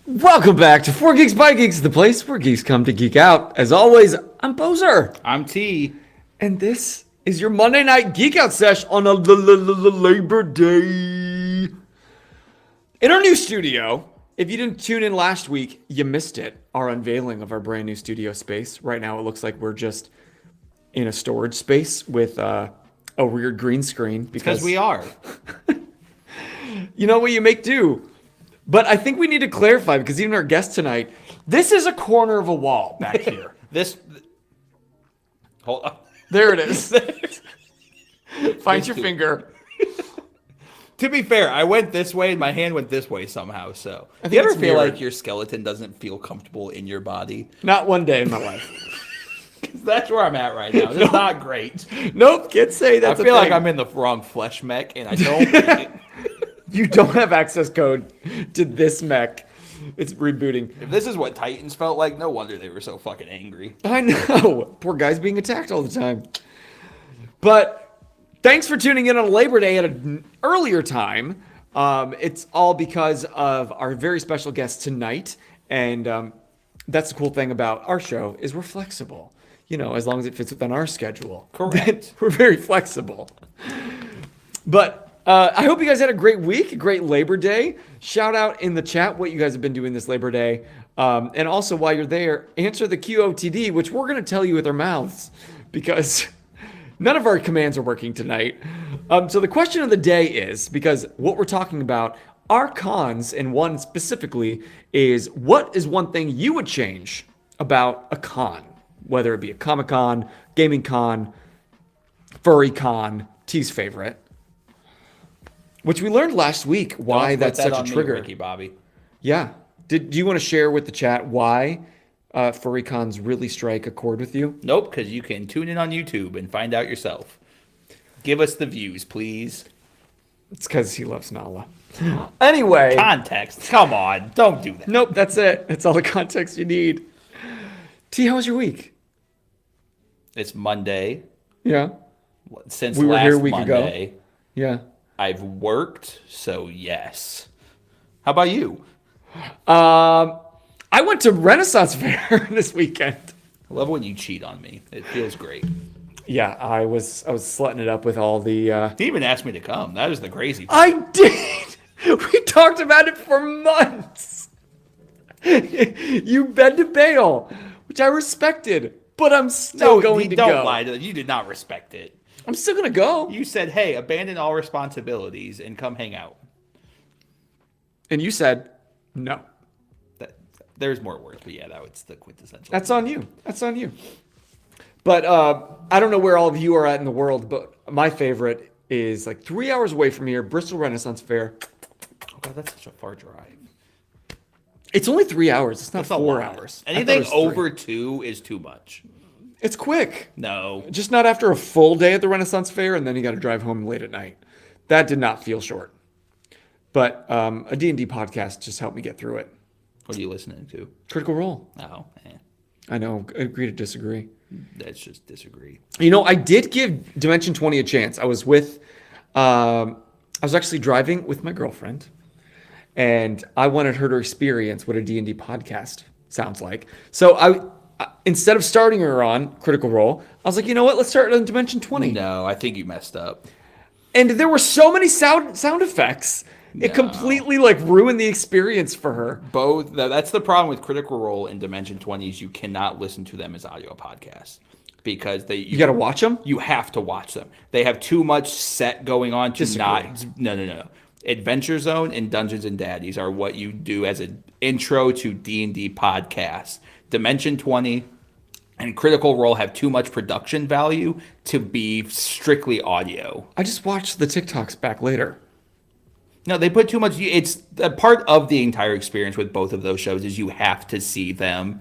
Welcome back to 4 Geeks by Geeks, the place where geeks come to geek out. As always, I'm Bozer. I'm T. And this is your Monday night Geek Out Sesh on a Labor Day. In our new studio, if you didn't tune in last week, you missed it. Our unveiling of our brand new studio space. Right now, it looks like we're just in a storage space with a weird green screen. Because we are. You know what you make do. But I think we need to clarify, because even our guest tonight, this is a corner of a wall back here. Hold on. There it is. Find your finger. To be fair, I went this way and my hand went this way somehow, so. I think you ever it's feel weird. like your skeleton doesn't feel comfortable in your body? Not one day in my life. That's where I'm at right now. It's not great. Nope, can't say that's I feel like I'm in the wrong flesh mech, and I don't. You don't have access code to this mech. It's rebooting. If this is what Titans felt like, no wonder they were so fucking angry. I know. Poor guy's being attacked all the time. But thanks for tuning in on Labor Day at an earlier time. It's all because of our very special guest tonight. And that's the cool thing about our show is we're flexible. You know, as long as it fits within our schedule. Correct. We're very flexible. But I hope you guys had a great week, a great Labor Day. Shout out in the chat what you guys have been doing this Labor Day. And also, while you're there, answer the qotd, which we're going to tell you with our mouths because none of our commands are working tonight. So the question of the day is, because what we're talking about are cons, and one specifically is, what is one thing you would change about a con? Whether it be a Comic-Con, Gaming Con, Furry Con, T's favorite. Which we learned last week why that's such a trigger. Ricky Bobby. Yeah. Do you want to share with the chat why furry cons really strike a chord with you? Nope, because you can tune in on YouTube and find out yourself. Give us the views, please. It's because he loves Nala. Anyway. Context. Come on. Don't do that. Nope, that's it. That's all the context you need. T, how was your week? It's Monday. Yeah. Since we were last here a week Monday. ago. Yeah. I've worked, so yes. How about you? I went to Renaissance Fair this weekend. I love when you cheat on me. It feels great. Yeah, I was slutting it up with all the... He even asked me to come. That was the crazy part. I did! We talked about it for months. You bent to bail, which I respected, but I'm still going to go. Don't lie to them. You did not respect it. I'm still going to go. You said, hey, abandon all responsibilities and come hang out. And you said, no. There's more words, but yeah, that was the quintessential. That's on you. That's on you. But I don't know where all of you are at in the world, but my favorite is like 3 hours away from here, Bristol Renaissance Fair. Oh, God, that's such a far drive. It's only 3 hours. It's not that's 4 hours. Anything over 2 is too much. It's quick. No. Just not after a full day at the Renaissance Fair, and then you got to drive home late at night. That did not feel short. But a D&D podcast just helped me get through it. What are you listening to? Critical Role. Oh, I know. Agree to disagree. Let's just disagree. You know, I did give Dimension 20 a chance. I was actually driving with my girlfriend, and I wanted her to experience what a D&D podcast sounds like. So instead of starting her on Critical Role, I was like, you know what? Let's start on Dimension 20. No, I think you messed up. And there were so many sound effects. No. It completely ruined the experience for her. Both. That's the problem with Critical Role and Dimension 20 is you cannot listen to them as audio podcasts because you got to watch them. You have to watch them. They have too much set going on to Disagree. No. Adventure Zone and Dungeons and Daddies are what you do as an intro to D&D podcasts. Dimension 20 and Critical Role have too much production value to be strictly audio. I just watched the TikToks back later. No, they put too much. It's a part of the entire experience with both of those shows is you have to see them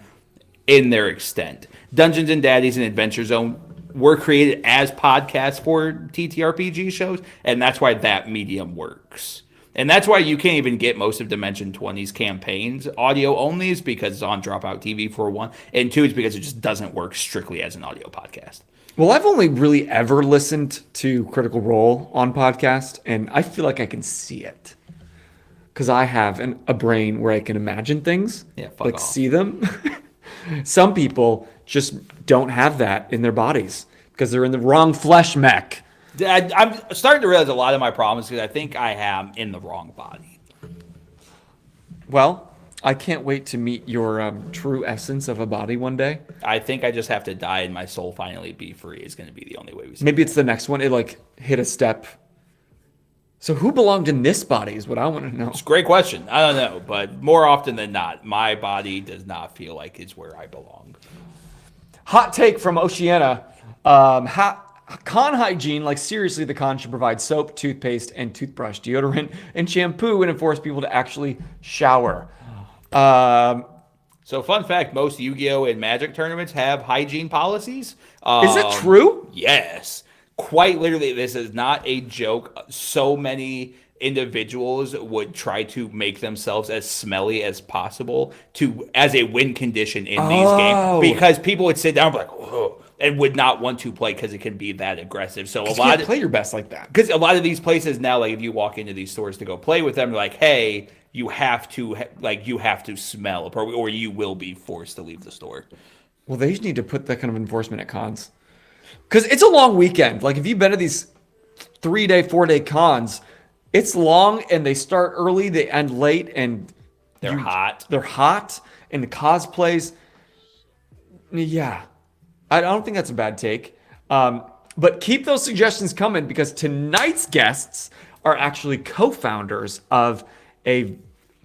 in their extent. Dungeons and Daddies and Adventure Zone were created as podcasts for TTRPG shows, and that's why that medium works. And that's why you can't even get most of Dimension 20's campaigns audio only, is because it's on Dropout TV for one, and two, it's because it just doesn't work strictly as an audio podcast. Well, I've only really ever listened to Critical Role on podcast, and I feel like I can see it because I have a brain where I can imagine things, fuck off. see them. Some people just don't have that in their bodies because they're in the wrong flesh mech. I'm starting to realize a lot of my problems because I think I am in the wrong body. Well, I can't wait to meet your true essence of a body one day. I think I just have to die and my soul finally be free is going to be the only way we see Maybe it's the next one. It like hit a step. So who belonged in this body is what I want to know. It's a great question. I don't know, but more often than not, my body does not feel like it's where I belong. Hot take from Oceana. Con hygiene, like seriously, the con should provide soap, toothpaste, and toothbrush, deodorant, and shampoo, and enforce people to actually shower. So fun fact, most Yu-Gi-Oh! And Magic tournaments have hygiene policies. Is it true? Yes. Quite literally, this is not a joke. So many individuals would try to make themselves as smelly as possible as a win condition in these games. Because people would sit down and be like, whoa, and would not want to play because it can be that aggressive. So You can't play your best like that. Because a lot of these places now, like if you walk into these stores to go play with them, they're like, hey, you have to smell, or you will be forced to leave the store. Well, they just need to put that kind of enforcement at cons. Because it's a long weekend. Like if you've been to these 3-day, 4-day cons, it's long and they start early, they end late, and they're hot. They're hot, and the cosplays. Yeah, I don't think that's a bad take. But keep those suggestions coming because tonight's guests are actually co-founders of a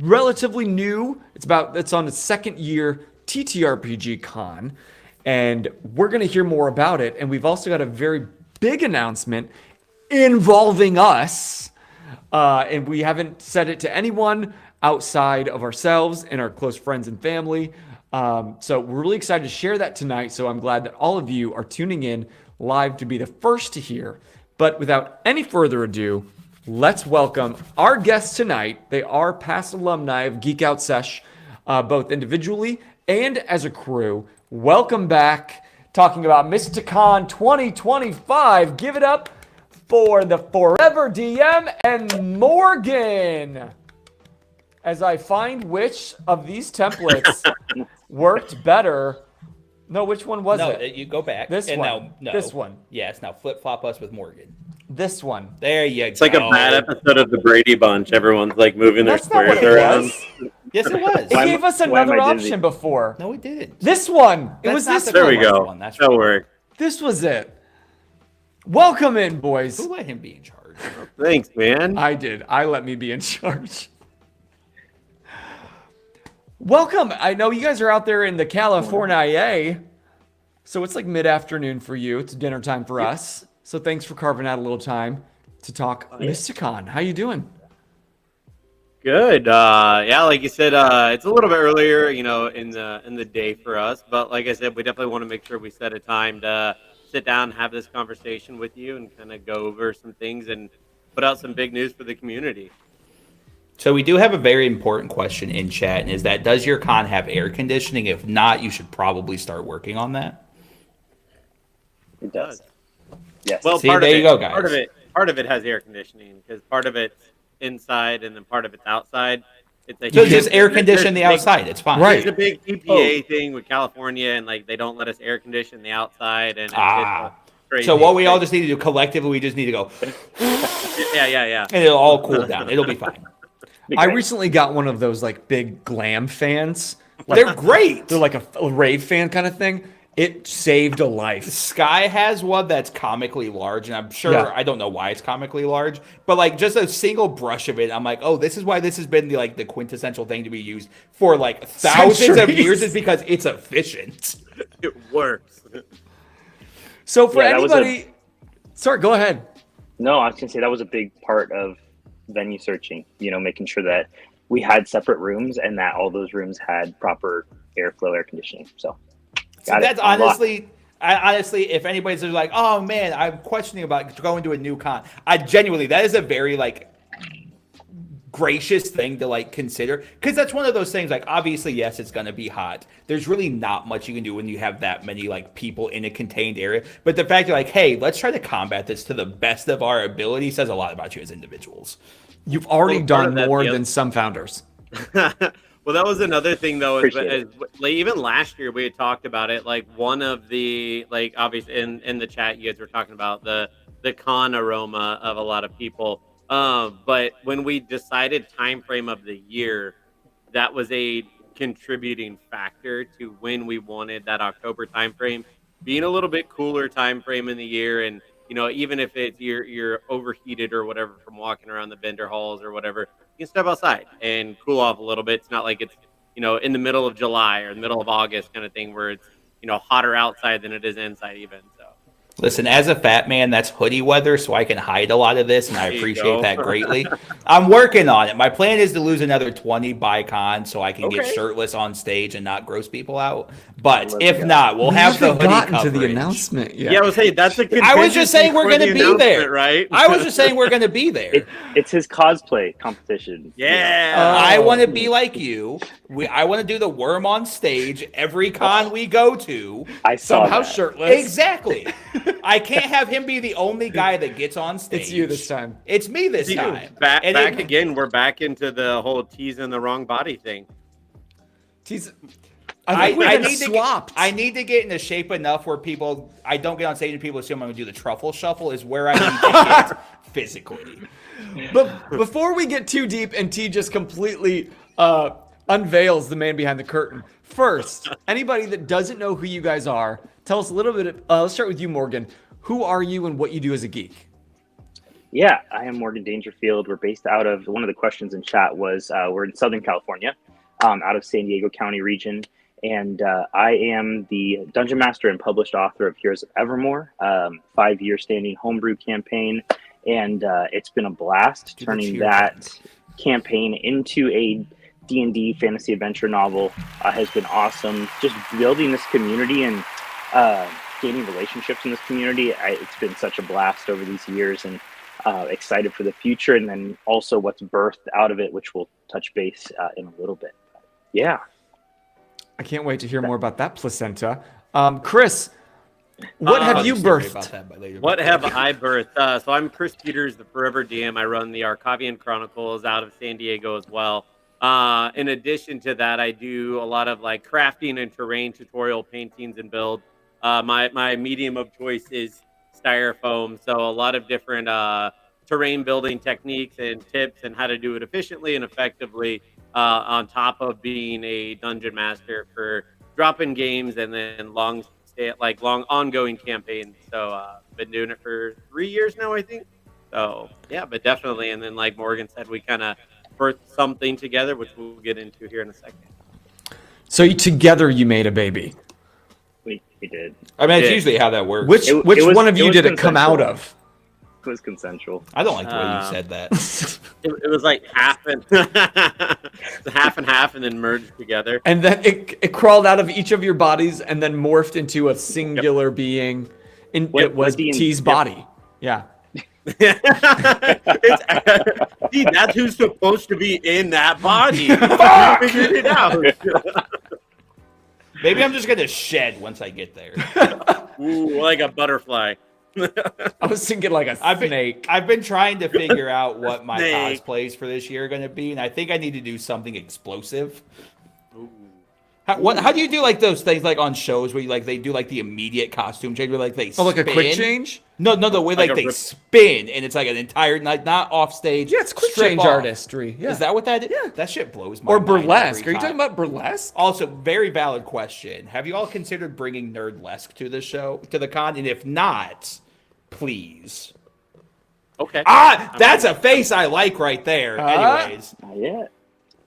relatively new, it's on its second year TTRPG con, and we're going to hear more about it. And we've also got a very big announcement involving us, and we haven't said it to anyone outside of ourselves and our close friends and family. So we're really excited to share that tonight. So I'm glad that all of you are tuning in live to be the first to hear. But without any further ado, let's welcome our guests tonight. They are past alumni of Geek Out Sesh, both individually and as a crew. Welcome back. Talking about Mysticon 2025. Give it up for the Forever DM and Morgan. As I find which of these templates worked better. No, which one was it? No, you go back. This and one. Now, no. This one. Yes, now flip-flop us with Morgan. This one. There you go. It's like a bad episode of the Brady Bunch. Everyone's like moving their That's not what squares it around. was. Yes, it was. It gave us another option before. No, it didn't. This one. It That's was not this the There we one. go. one, that's Don't right. worry. This was it. Welcome in, boys. Who let him be in charge? Thanks, man. I did. I let me be in charge. Welcome. I know you guys are out there in the California, so it's like mid-afternoon for you. It's dinner time for us. So thanks for carving out a little time to talk Mysticon. How you doing? Good. Yeah, like you said, it's a little bit earlier, in the day for us. But like I said, we definitely want to make sure we set a time to sit down, have this conversation with you, and kind of go over some things and put out some big news for the community. So we do have a very important question in chat, and is that, does your con have air conditioning? If not, you should probably start working on that. It does. Yes. Well, See, there you go, guys. Part of it has air conditioning because part of it's inside and then part of it's outside. So just air condition the outside. It's fine. Right. It's a big EPA thing with California, and like they don't let us air condition the outside, and it's a crazy So what we all thing. just need to do collectively, we just need to go, yeah. and it'll all cool down. It'll be fine. I recently got one of those like big glam fans. They're great. They're like a rave fan kind of thing. It saved a life. Sky has one that's comically large, and I'm sure, Yeah. I don't know why it's comically large, but like just a single brush of it, I'm like, oh, this is why this has been the quintessential thing to be used for like thousands of Centuries. years, is because it's efficient. It works. So for Yeah, that was anybody, sorry, go ahead. No, I was going to say that was a big part of venue searching, making sure that we had separate rooms and that all those rooms had proper airflow, air conditioning. So That's honestly, if anybody's like, oh man, I'm questioning about going to a new con, that is a very gracious thing to like consider, because that's one of those things, like, obviously, yes, it's going to be hot. There's really not much you can do when you have that many like people in a contained area, but the fact you're like, hey, let's try to combat this to the best of our ability says a lot about you as individuals. You've already Well, part of done that, more the than some founders. Well, that was another thing, though. Appreciate Like, even last year, we had talked about it. Like, one of the, like, obviously in the chat, you guys were talking about the con aroma of a lot of people. But when we decided time frame of the year, that was a contributing factor to when we wanted that October time frame being a little bit cooler time frame in the year. And even if it's you're overheated or whatever from walking around the vendor halls or whatever, you can step outside and cool off a little bit. It's not like it's in the middle of July or the middle of August kind of thing where it's hotter outside than it is inside even. So Listen, as a fat man, that's hoodie weather, so I can hide a lot of this, and I There you appreciate go. that greatly. I'm working on it. My plan is to lose another 20 by con so I can get Okay. shirtless on stage and not gross people out. But Let's if go. not, we'll We have the haven't hoodie gotten coverage. to the announcement yet. yeah, I was saying that's a I was just saying we're going to be there, right? I was just saying we're going to be there. It's his cosplay competition. Yeah. I Oh. want to be like you. I want to do the worm on stage every con we go to. I saw Somehow that. shirtless. Exactly. I can't have him be the only guy that gets on stage. It's you this time. It's me this See, time. back And back it- again. We're back into the whole teasing the wrong body thing. He's, I think we've been need swapped. I need to get into shape enough where I don't get on stage and people assume I'm going to do the truffle shuffle is where I need to get physically. But before we get too deep and T just completely unveils the man behind the curtain, first, anybody that doesn't know who you guys are, tell us a little bit. Let's start with you, Morgan. Who are you and what you do as a geek? Yeah, I am Morgan Dangerfield. We're based out of, one of the questions in chat was, we're in Southern California, out of San Diego County region. And I am the Dungeon Master and published author of Heroes of Evermore, 5-year standing homebrew campaign. And it's been a blast turning that campaign into a D&D fantasy adventure novel. Has been awesome. Just building this community and gaining relationships in this community. It's been such a blast over these years, and excited for the future, and then also what's birthed out of it, which we'll touch base in a little bit. Yeah. I can't wait to hear more about that placenta. Chris, what have you Sorry birthed? about that, but later. What have I birthed? So I'm Chris Peters, the Forever DM. I run the Arcavian Chronicles out of San Diego as well. In addition to that, I do a lot of like crafting and terrain tutorial paintings and build. My medium of choice is styrofoam, so a lot of different terrain building techniques and tips and how to do it efficiently and effectively, on top of being a dungeon master for drop-in games and then long ongoing campaigns. So been doing it for 3 years now, I think. So yeah, but definitely. And then like Morgan said, we kind of birthed something together, which we'll get into here in a second. So together you made a baby. We did. I mean, it's Yeah. usually how that works. Which It which was- one of it you was did it come out consensual. of? It was consensual. I don't like the way you said that. It was like half and half and half, and then merged together. And then it crawled out of each of your bodies and then morphed into a singular being. It was What the- T's yep. body. Yeah. See, that's who's supposed to be in that body. We figured it out. Maybe I'm just going to shed once I get there. Ooh, like a butterfly. I was thinking like a snake. I've been trying to figure out what my Snake. cosplays for this year are going to be, and I think I need to do something explosive. How do you do like those things like on shows where you like they do like the immediate costume change where like they Oh, like a quick spin? change? No, the way Like like a they rip- spin and it's like an entire like not off stage. Yeah, it's quick strip change off. artistry. Yeah. Is that what that is? Yeah. That shit blows my Or mind every burlesque. Are you time. talking about burlesque? Also, very valid question. Have you all considered bringing Nerdlesque to the show, to the con? And if not, please. Okay. That's a face I like right there. Anyways. Not yet.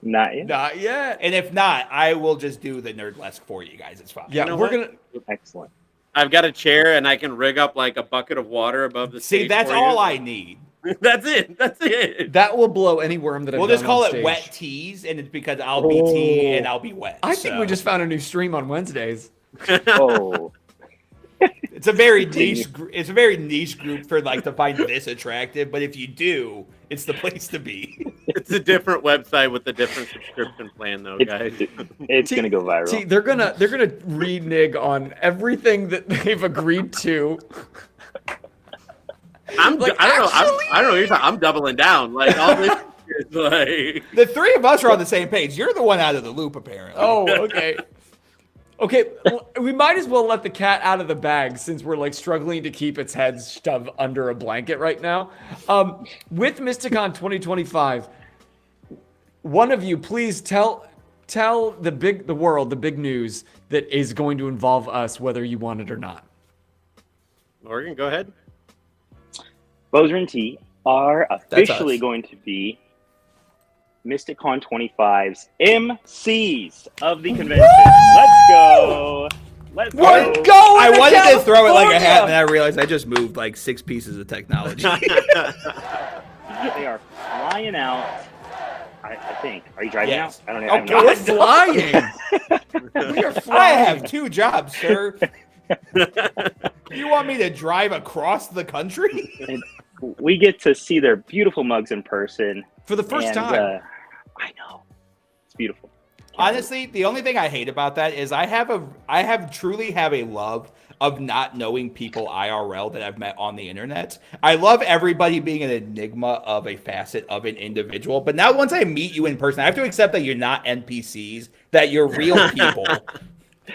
Not yet. Not yet. And if not, I will just do the Nerdlesque for you guys. It's fine. Yeah, know we're what? gonna. Excellent. I've got a chair, and I can rig up like a bucket of water above the stage. See, that's for all you. I need. That's it. That's it. That will blow any worm that I've We'll done just call on it stage. wet teas, and it's because I'll be tea and I'll be wet. I think so. we just found a new stream on Wednesdays. Oh, It's a very niche. It's a very niche group for like to find this attractive. But if you do, it's the place to be. It's a different website with a different subscription plan, though, guys. It's gonna go viral. They're gonna renege on everything that they've agreed to. I don't know. I don't know. You're talking, I'm doubling down. Like all this is like. The three of us are on the same page. You're the one out of the loop, apparently. Oh, okay. Okay, well, we might as well let the cat out of the bag since we're like struggling to keep its head shoved under a blanket right now. With Mysticon 2025, one of you please tell the world the big news that is going to involve us, whether you want it or not. Morgan, go ahead. Bowser and T are officially us. going to be MysticCon 25's MCs of the convention. Let's go. Let's go. We're going I to wanted to throw it like a hat, California! and I realized I just moved like 6 pieces of technology. They are flying out. I think. Are you driving Yes. out? I don't know. I Okay, have no We're flying. We are I flying. have 2 jobs, sir. You want me to drive across the country? And we get to see their beautiful mugs in person. For the first and, time. I know. It's beautiful. Honestly, the only thing I hate about that is I truly have a love of not knowing people IRL that I've met on the internet. I love everybody being an enigma of a facet of an individual, but now once I meet you in person, I have to accept that you're not NPCs, that you're real people.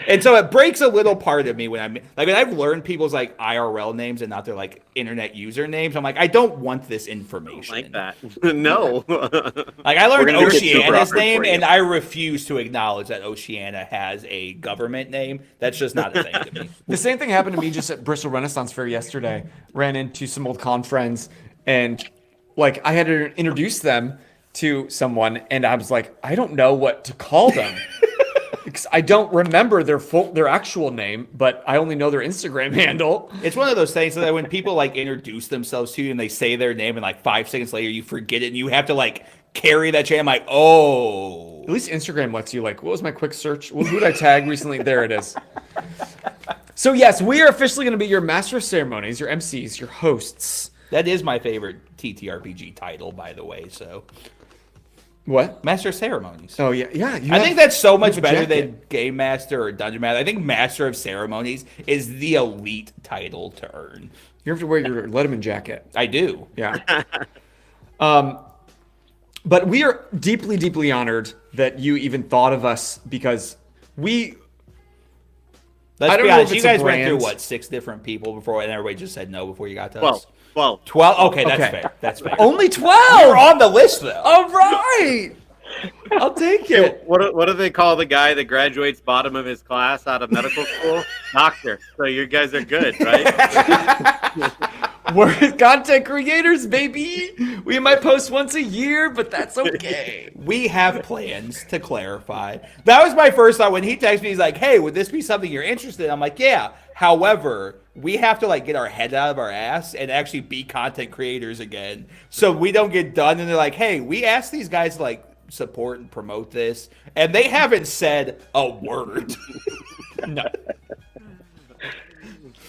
And so it breaks a little part of me when when I've learned people's like IRL names and not their like internet usernames. I'm like, I don't want this information. Like that. No. Like I learned We're gonna make it super Oceana's awkward name, for you. and I refuse to acknowledge that Oceana has a government name. That's just not a thing to me. The same thing happened to me just at Bristol Renaissance Fair yesterday. Ran into some old con friends, and like I had to introduce them to someone, and I was like, I don't know what to call them. Because I don't remember their actual name, but I only know their Instagram handle. It's one of those things that when people like introduce themselves to you and they say their name, and like 5 seconds later you forget it, and you have to like carry that chain. I'm like, oh. At least Instagram lets you like, what was my quick search? Who did I tag recently? There it is. So yes, we are officially going to be your master of ceremonies, your MCs, your hosts. That is my favorite TTRPG title, by the way. So, What? Master of Ceremonies. Oh yeah, yeah. I think that's so much have a better jacket. than Game Master or Dungeon Master. I think Master of Ceremonies is the elite title to earn. You have to wear your Letterman jacket. I do. Yeah. But we are deeply, deeply honored that you even thought of us because we. Let's I don't be know honest. if You it's a guys went through brand. what 6 different people before, and everybody just said no before you got to 12. us. 12. 12. Okay, that's Okay. fair. That's fair. Only 12. You're on the list though. All right. I'll take it. What do they call the guy that graduates bottom of his class out of medical school? Doctor. So you guys are good, right? We're content creators, baby. We might post once a year, but that's okay. We have plans, to clarify. That was my first thought when he texted me. He's like, hey, would this be something you're interested in? I'm like, yeah. However, we have to like get our head out of our ass and actually be content creators again. So we don't get done. And they're like, hey, we asked these guys to like support and promote this. And they haven't said a word. No.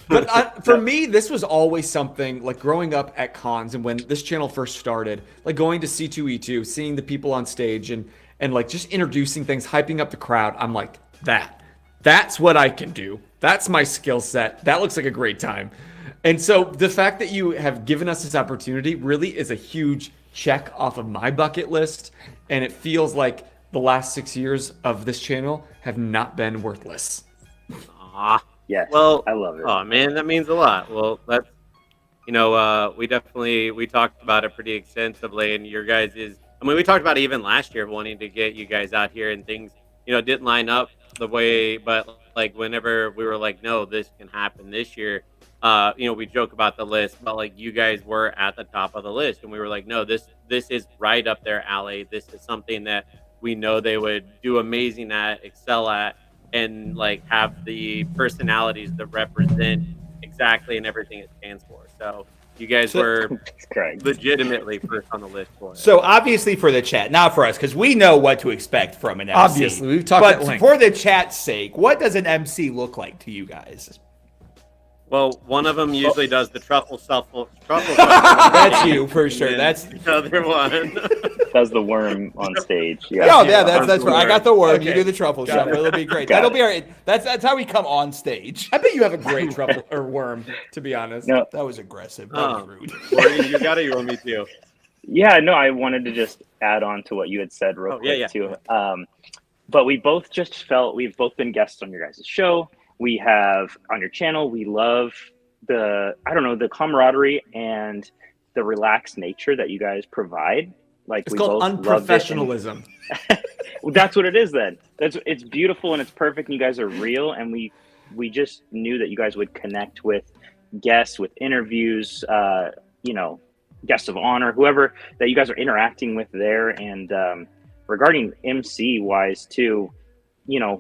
But for me, this was always something like growing up at cons and when this channel first started, like going to C2E2, seeing the people on stage and like just introducing things, hyping up the crowd. I'm like, that's what I can do. That's my skill set. That looks like a great time. And so the fact that you have given us this opportunity really is a huge check off of my bucket list. And it feels like the last 6 years of this channel have not been worthless. Ah. Yes. Well, I love it. Oh man, that means a lot. Well, that's we talked about it pretty extensively, and your guys we talked about it even last year, wanting to get you guys out here, and things didn't line up the way, but like whenever we were like, no, this can happen this year. We joke about the list, but like you guys were at the top of the list, and we were like, no, this is right up their alley. This is something that we know they would do amazing at, excel at, and like have the personalities that represent exactly and everything it stands for. So you guys were legitimately first on the list for it. So obviously for the chat, not for us, because we know what to expect from an MC. Obviously, we've talked at But length. for the chat's sake, what does an MC look like to you guys? Well, one of them usually does the truffle shuffle. That's you for sure. And That's the other one. Does the worm on stage. yeah, that's right. I got the word. You Okay. do the truffle Got shuffle. it. It'll be great. Got That'll it. be all right. That's how we come on stage. I bet you have a great truffle or worm, to be honest. No, That was aggressive. That was Oh. rude. Morgan, you got it. You want me to? yeah, no, I wanted to just add on to what you had said real Oh, quick yeah. too. But we both just felt we've both been guests on your guys' show. We have on your channel. We love the camaraderie and the relaxed nature that you guys provide. Like It's we called both loved it, and unprofessionalism. well, that's what it is. Then it's beautiful and it's perfect. And you guys are real, and we just knew that you guys would connect with guests, with interviews. Guests of honor, whoever that you guys are interacting with there, and regarding MC wise too,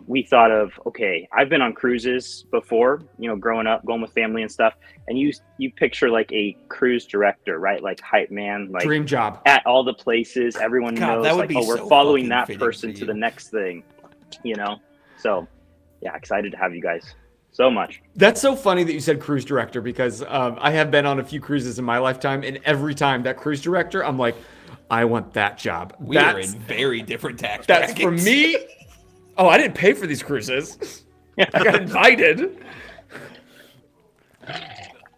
we thought of, okay, I've been on cruises before, growing up, going with family and stuff, and you picture like a cruise director, right? Like hype man, like Dream job. at all the places, everyone God, knows, that would like, be oh, we're so following fucking that fitting person for to you. the next thing, So, yeah, excited to have you guys so much. That's so funny that you said cruise director because I have been on a few cruises in my lifetime, and every time that cruise director, I'm like, I want that job. We are in very different tax That's brackets. for me. Oh, I didn't pay for these cruises. I got invited.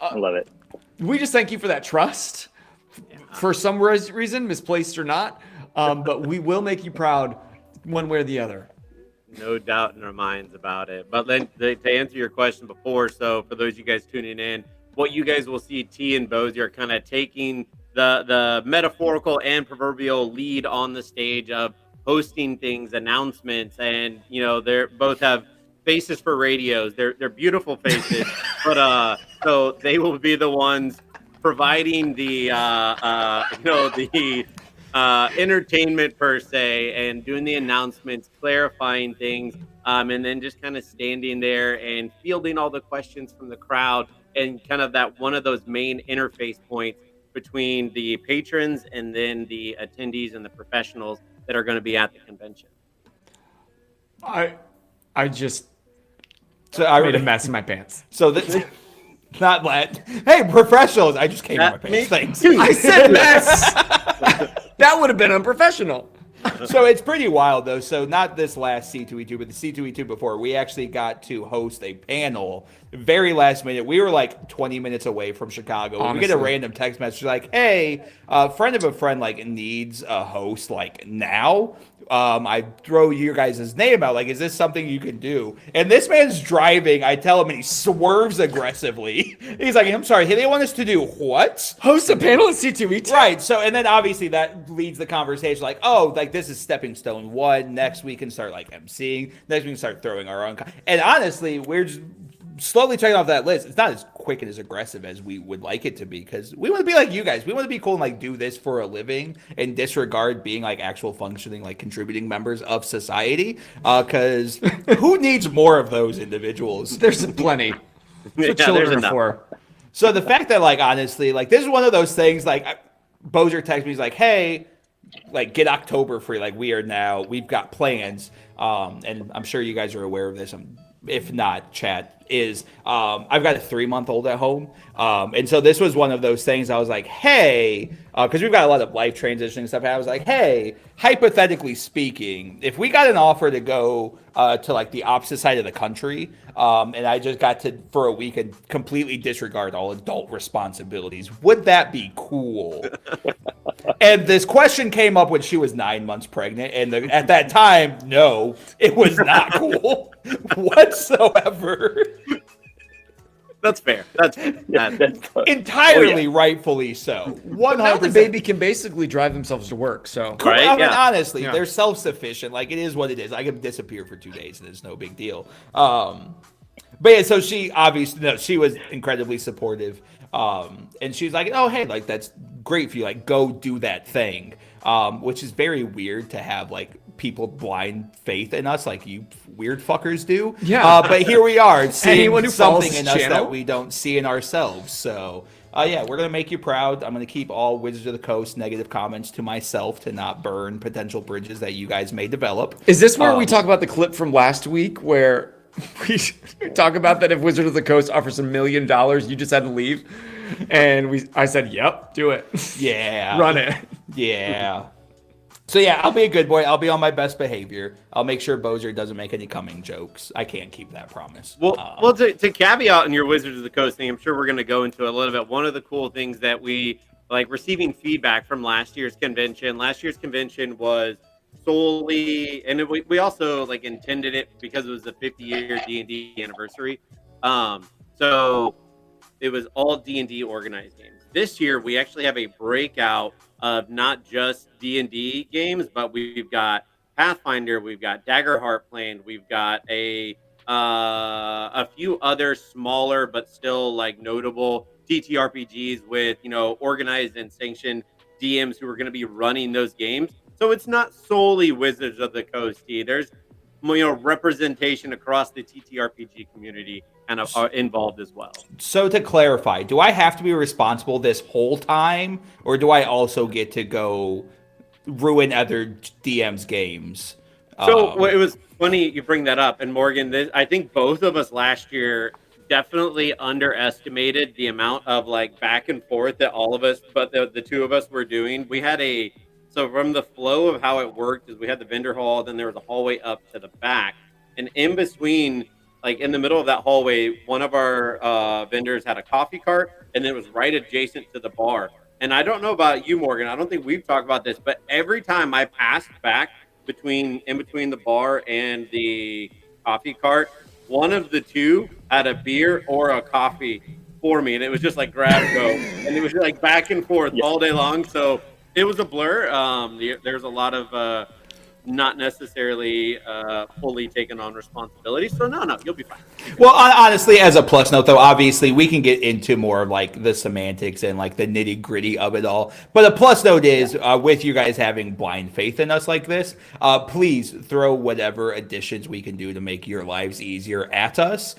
I love it. We just thank you for that trust. For some reason, misplaced or not, but we will make you proud one way or the other. No doubt in our minds about it. But then to answer your question before, so for those of you guys tuning in, what you guys will see, T and Bozy are kind of taking the metaphorical and proverbial lead on the stage of hosting things, announcements, and they're both have faces for radios. They're beautiful faces, but so they will be the ones providing the entertainment per se, and doing the announcements, clarifying things, and then just kind of standing there and fielding all the questions from the crowd, and kind of that one of those main interface points between the patrons and then the attendees and the professionals that are going to be at the convention. I just So I made a mess in my pants. So this not that. Hey, professionals! I just came in my That pants. Thanks. I said mess. That would have been unprofessional. So it's pretty wild though. So not this last C2E2, but the C2E2 before, we actually got to host a panel very last minute. We were like 20 minutes away from Chicago. We get a Honestly. random text message like, "Hey, a friend of a friend like needs a host like now. I throw your guys' name out. Like, is this something you can do?" And this man's driving. I tell him, and he swerves aggressively. He's like, "I'm sorry. Hey, they want us to do what?" Host a panel at C2E2. Right. So, and then obviously that leads the conversation like, oh, like this is stepping stone one. Next we can start like emceeing. Next we can start throwing our own. And honestly, we're just slowly checking off that list. It's not as quick and as aggressive as we would like it to be because we want to be like you guys. We want to be cool and like do this for a living and disregard being like actual functioning, like contributing members of society. Because who needs more of those individuals? There's plenty. That's what Yeah, children there's are enough. for. So the fact that, like, honestly, like, this is one of those things, like, Bozer texts me, he's like, hey, like, get October free. Like, we've got plans. And I'm sure you guys are aware of this. If not, chat is, I've got a 3-month-old at home. And so this was one of those things I was like, hey, because we've got a lot of life transitioning stuff. And I was like, hey, hypothetically speaking, if we got an offer to go to like the opposite side of the country, and I just got to for a week and completely disregard all adult responsibilities, would that be cool? And this question came up when she was 9 months pregnant, and at that time, no, it was not cool whatsoever. That's fair. That's Entirely rightfully so. 100%. Now the baby can basically drive themselves to work, so. Right, I mean, yeah. honestly, Yeah. they're self-sufficient. Like, it is what it is. I can disappear for 2 days, and it's no big deal. But yeah, so she obviously, no, she was incredibly supportive. And she was like, oh, hey, like, that's great for you. Like, go do that thing. Which is very weird to have, like, people blind faith in us like you weird fuckers do. Yeah. But here we are seeing Anyone who follows something in this us channel? that we don't see in ourselves. So, yeah, we're going to make you proud. I'm going to keep all Wizards of the Coast negative comments to myself to not burn potential bridges that you guys may develop. Is this where we talk about the clip from last week where we should talk about that if Wizard of the Coast offers $1 million, you just had to leave. And I said, yep, do it. Yeah. Run it. Yeah. So yeah, I'll be a good boy. I'll be on my best behavior. I'll make sure Bozer doesn't make any coming jokes. I can't keep that promise. Well, to caveat in your Wizards of the Coast thing, I'm sure we're going to go into a little bit. One of the cool things that we like receiving feedback from last year's convention. Last year's convention was solely, and we also like intended it because it was the 50-year D&D anniversary. So it was all D&D organized games. This year, we actually have a breakout of not just D&D games, but we've got Pathfinder, we've got Daggerheart planned, we've got a few other smaller but still like notable TTRPGs with organized and sanctioned DMs who are going to be running those games. So it's not solely Wizards of the Coast. There's representation across the TTRPG community and are involved as well. So to clarify, do I have to be responsible this whole time, or do I also get to go ruin other DMs' games? So it was funny you bring that up. And Morgan, I think both of us last year definitely underestimated the amount of like back and forth that all of us, but the two of us were doing. We had so from the flow of how it worked is we had the vendor hall, then there was a hallway up to the back. And in between, like in the middle of that hallway, one of our vendors had a coffee cart, and it was right adjacent to the bar. And I don't know about you, Morgan. I don't think we've talked about this, but every time I passed back in between the bar and the coffee cart, one of the two had a beer or a coffee for me, and it was just like grab go, and it was like back and forth all day long. So it was a blur. There's a lot of not necessarily fully taken on responsibility. So no, you'll be fine. Well, honestly, as a plus note, though, obviously we can get into more of like the semantics and like the nitty gritty of it all. But a plus note is with you guys having blind faith in us like this, please throw whatever additions we can do to make your lives easier at us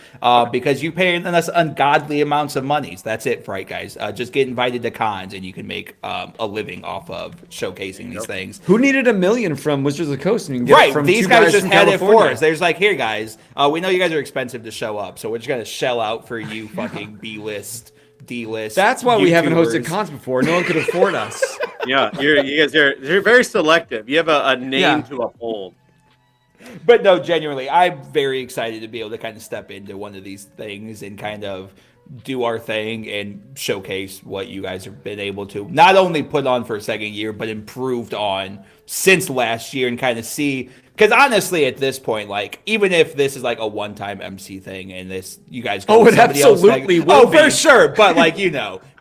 because you pay us ungodly amounts of monies. That's it, right, guys? Just get invited to cons and you can make a living off of showcasing these things. Who needed $1 million from Wizards of the Coast? And you can get Right, it from these two guys just from had it for California. us. There's like, here, guys, we know you guys are expensive to show up, so we're just gonna shell out for you, fucking B-list, D-list. That's why we haven't hosted YouTubers. cons before. No one could afford us. Yeah, you guys are very selective. You have a name to uphold. But no, genuinely, I'm very excited to be able to kind of step into one of these things and kind of do our thing and showcase what you guys have been able to not only put on for a second year, but improved on since last year and kind of see. Because honestly, at this point, like, even if this is like a one-time MC thing and this, you guys go with it somebody else absolutely will be. for sure. But like,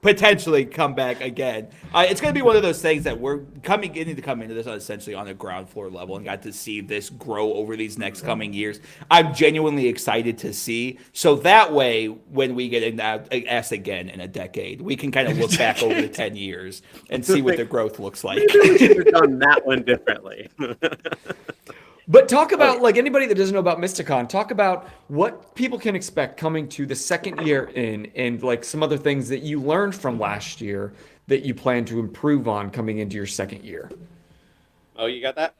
potentially come back again. It's going to be one of those things that we're getting to come into this on essentially on a ground floor level and got to see this grow over these next coming years. I'm genuinely excited to see. So that way, when we get asked again in a decade, we can kind of look back over the 10 years and see what the growth looks like. We should have done that one differently. But talk about, like, anybody that doesn't know about Mysticon, talk about what people can expect coming to the second year in and, like, some other things that you learned from last year that you plan to improve on coming into your second year. Oh, you got that?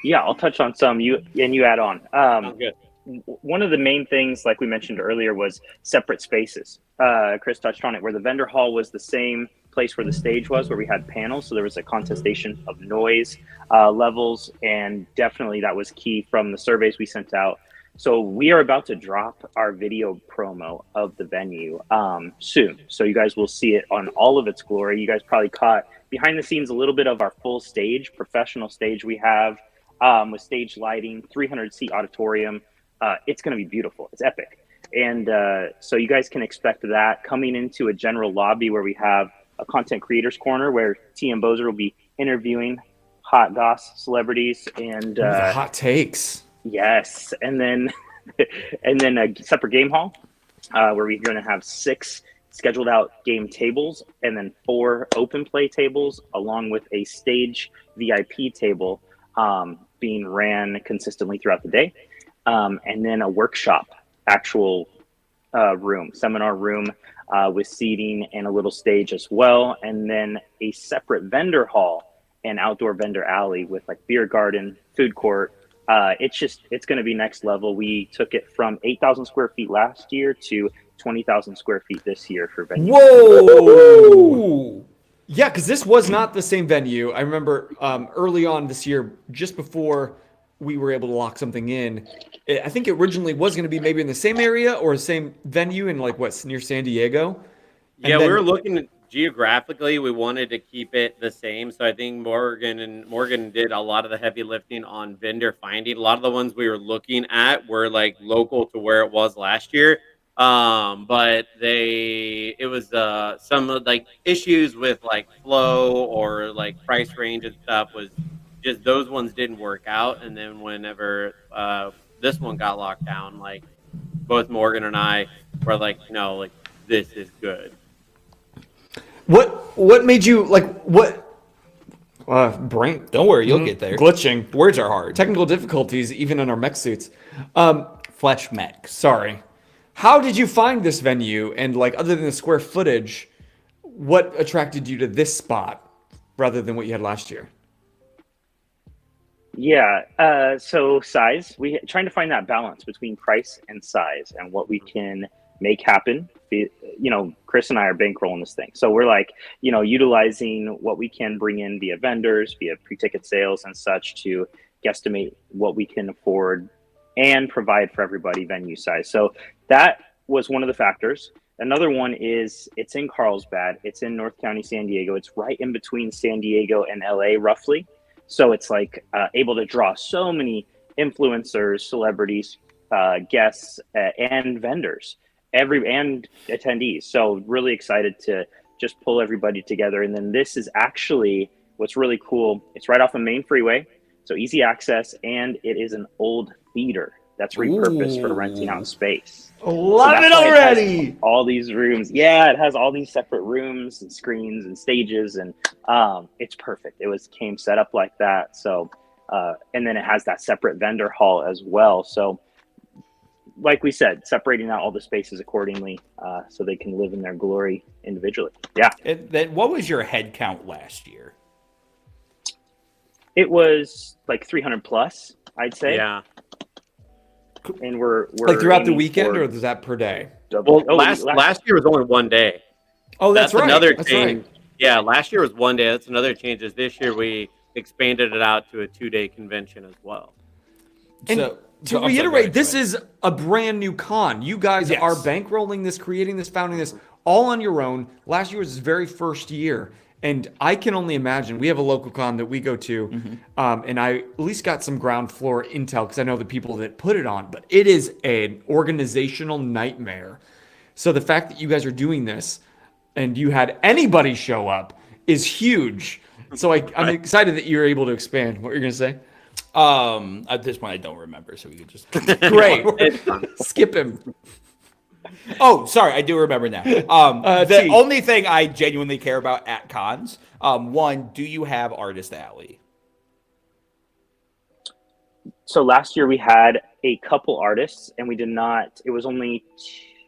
Yeah, I'll touch on some. You add on. Sounds good. One of the main things, like we mentioned earlier, was separate spaces. Chris touched on it, where the vendor hall was the same place where the stage was, where we had panels. So there was a contestation of noise levels, and definitely that was key from the surveys we sent out. So we are about to drop our video promo of the venue soon. So you guys will see it on all of its glory. You guys probably caught behind the scenes a little bit of our full stage, professional stage we have with stage lighting, 300-seat auditorium. It's going to be beautiful. It's epic. And so you guys can expect that coming into a general lobby where we have a content creators corner where TM Bozer will be interviewing hot goss celebrities and Hot takes. yes, and then a separate game hall where we're going to have 6 scheduled out game tables and then 4 open play tables along with a stage VIP table being ran consistently throughout the day, and then a workshop actual seminar room with seating and a little stage as well, and then a separate vendor hall and outdoor vendor alley with like beer garden, food court, it's going to be next level. We took it from 8,000 square feet last year to 20,000 square feet this year for venue. Whoa! Yeah, because this was not the same venue. I remember early on this year, just before we were able to lock something in, I think it originally was going to be maybe in the same area or the same venue in like what, near San Diego. And Yeah, then- we were looking geographically. We wanted to keep it the same, so I think Morgan did a lot of the heavy lifting on vendor finding. A lot of the ones we were looking at were like local to where it was last year. But it was some of like issues with like flow or like price range and stuff was just those ones didn't work out. And then whenever this one got locked down, like both Morgan and I were like, no, like this is good. What made you like what? Brain. Don't worry, you'll get there. Glitching. Words are hard. Technical difficulties, even in our mech suits. Flesh mechs. Sorry. How did you find this venue? And like, other than the square footage, what attracted you to this spot rather than what you had last year? Yeah. So size, trying to find that balance between price and size and what we can make happen. Chris and I are bankrolling this thing. So we're like, utilizing what we can bring in via vendors, via pre-ticket sales and such to guesstimate what we can afford and provide for everybody venue size. So that was one of the factors. Another one is it's in Carlsbad. It's in North County, San Diego. It's right in between San Diego and LA roughly. So it's like able to draw so many influencers, celebrities, guests, and vendors, and attendees. So really excited to just pull everybody together. And then this is actually what's really cool. It's right off the main freeway, so easy access, and it is an old theater that's repurposed for renting out space. Love it already. All these rooms. Yeah, it has all these separate rooms and screens and stages, and it's perfect. It came set up like that. So, and then it has that separate vendor hall as well. So, like we said, separating out all the spaces accordingly, so they can live in their glory individually. Yeah. What was your head count last year? It was like 300 plus, I'd say. Yeah. And we're like throughout the aiming weekend, for or is that per day? Well, last year was only one day. Oh, that's right. Another That's change. right. Yeah, last year was one day. That's another change. Is this year we expanded it out to a 2-day convention as well. And So- to I'm sorry, reiterate, go ahead, this go ahead. is a brand new con. You guys Yes. are bankrolling this, creating this, founding this, all on your own. Last year was his very first year. And I can only imagine, we have a local con that we go to, and I at least got some ground floor intel because I know the people that put it on, but it is an organizational nightmare. So the fact that you guys are doing this and you had anybody show up is huge. So I'm excited that you're able to expand. What you're going to say? At this point, I don't remember, so we could just. Great. Skip him. Oh, sorry, I do remember now. The T. only thing I genuinely care about at cons, one, do you have Artist Alley? So last year we had a couple artists, and we did not. It was only